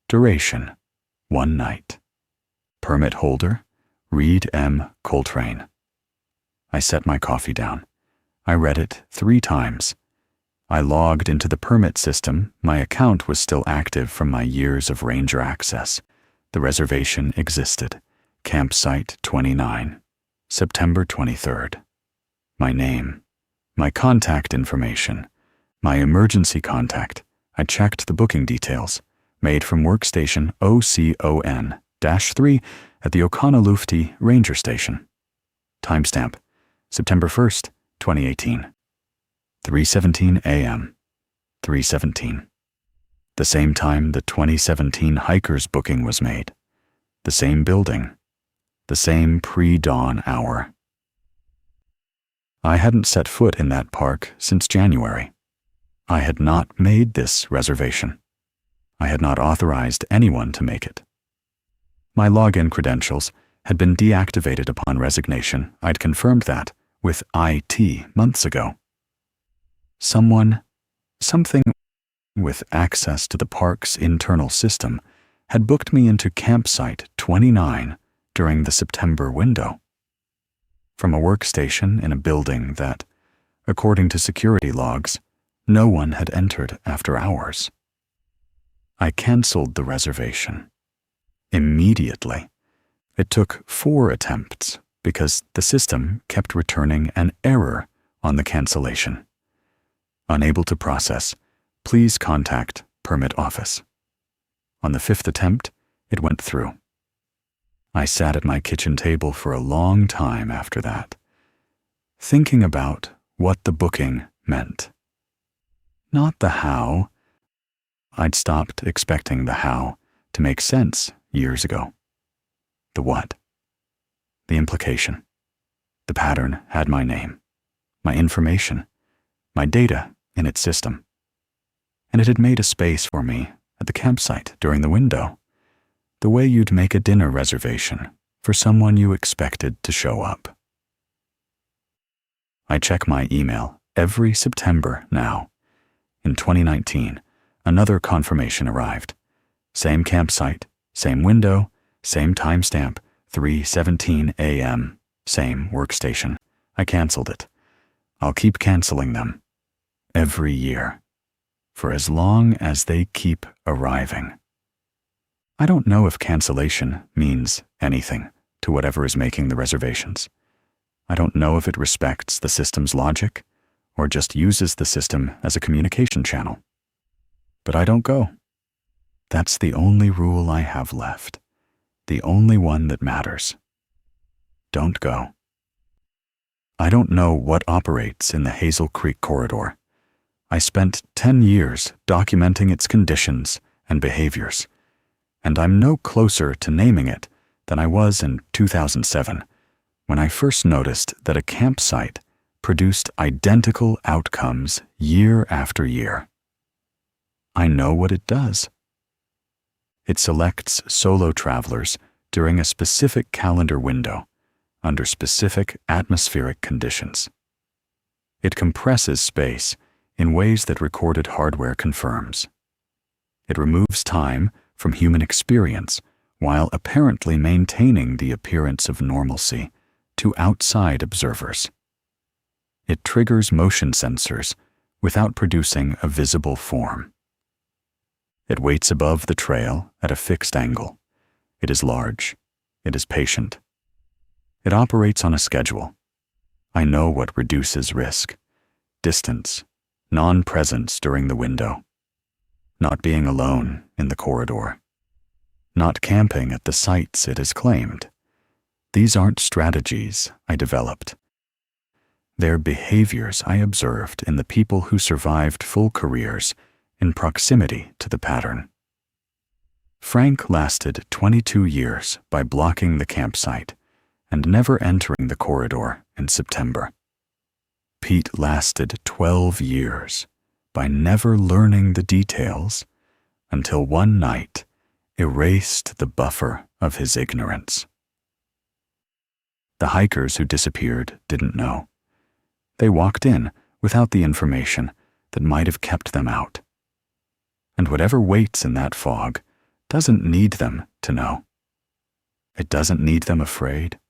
Duration, 1 night. Permit holder, Reid M. Coltrane. I set my coffee down. I read it 3 times. I logged into the permit system. My account was still active from my years of ranger access. The reservation existed. Campsite 29, September 23rd. My name, my contact information, my emergency contact. I checked the booking details, made from workstation OCON-3 at the Oconaluftee Ranger Station. Timestamp, September 1st, 2018. 3:17 a.m. 3:17. The same time the 2017 hiker's booking was made. The same building. The same pre-dawn hour. I hadn't set foot in that park since January. I had not made this reservation. I had not authorized anyone to make it. My login credentials had been deactivated upon resignation. I'd confirmed that with IT months ago. Something with access to the park's internal system had booked me into campsite 29 during the September window. From a workstation in a building that, according to security logs, no one had entered after hours. I canceled the reservation. Immediately. It took 4 attempts because the system kept returning an error on the cancellation. Unable to process, please contact permit office. On the 5th attempt, it went through. I sat at my kitchen table for a long time after that, thinking about what the booking meant. Not the how. I'd stopped expecting the how to make sense years ago. The what? The implication. The pattern had my name, my information, my data in its system. And it had made a space for me at the campsite during the window, the way you'd make a dinner reservation for someone you expected to show up. I check my email every September now. In 2019, another confirmation arrived. Same campsite, same window, same timestamp, 3:17 a.m., same workstation. I canceled it. I'll keep canceling them. Every year. For as long as they keep arriving. I don't know if cancellation means anything to whatever is making the reservations. I don't know if it respects the system's logic or just uses the system as a communication channel. But I don't go. That's the only rule I have left. The only one that matters. Don't go. I don't know what operates in the Hazel Creek corridor. I spent 10 years documenting its conditions and behaviors, and I'm no closer to naming it than I was in 2007, when I first noticed that a campsite produced identical outcomes year after year. I know what it does. It selects solo travelers during a specific calendar window, under specific atmospheric conditions. It compresses space in ways that recorded hardware confirms. It removes time from human experience while apparently maintaining the appearance of normalcy to outside observers. It triggers motion sensors without producing a visible form. It waits above the trail at a fixed angle. It is large. It is patient. It operates on a schedule. I know what reduces risk: distance, non-presence during the window, not being alone in the corridor, not camping at the sites it has claimed. These aren't strategies I developed. They're behaviors I observed in the people who survived full careers in proximity to the pattern. Frank lasted 22 years by blocking the campsite and never entering the corridor in September. Pete lasted 12 years by never learning the details until one night erased the buffer of his ignorance. The hikers who disappeared didn't know. They walked in without the information that might have kept them out. And whatever waits in that fog doesn't need them to know. It doesn't need them afraid.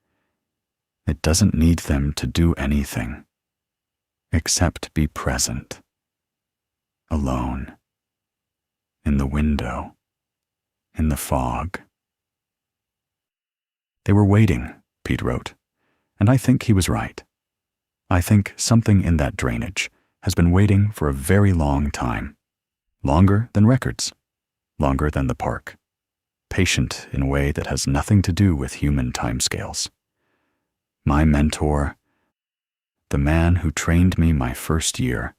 It doesn't need them to do anything except be present, alone, in the window, in the fog. They were waiting, Pete wrote, and I think he was right. I think something in that drainage has been waiting for a very long time, longer than records, longer than the park, patient in a way that has nothing to do with human timescales. My mentor, the man who trained me my first year,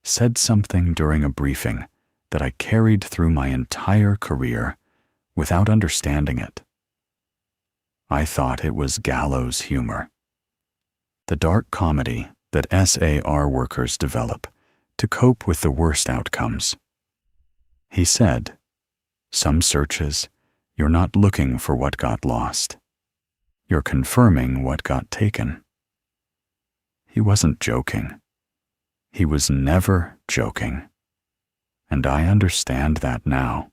said something during a briefing that I carried through my entire career without understanding it. I thought it was gallows humor, the dark comedy that SAR workers develop to cope with the worst outcomes. He said, "Some searches, you're not looking for what got lost. You're confirming what got taken." He wasn't joking. He was never joking, and I understand that now.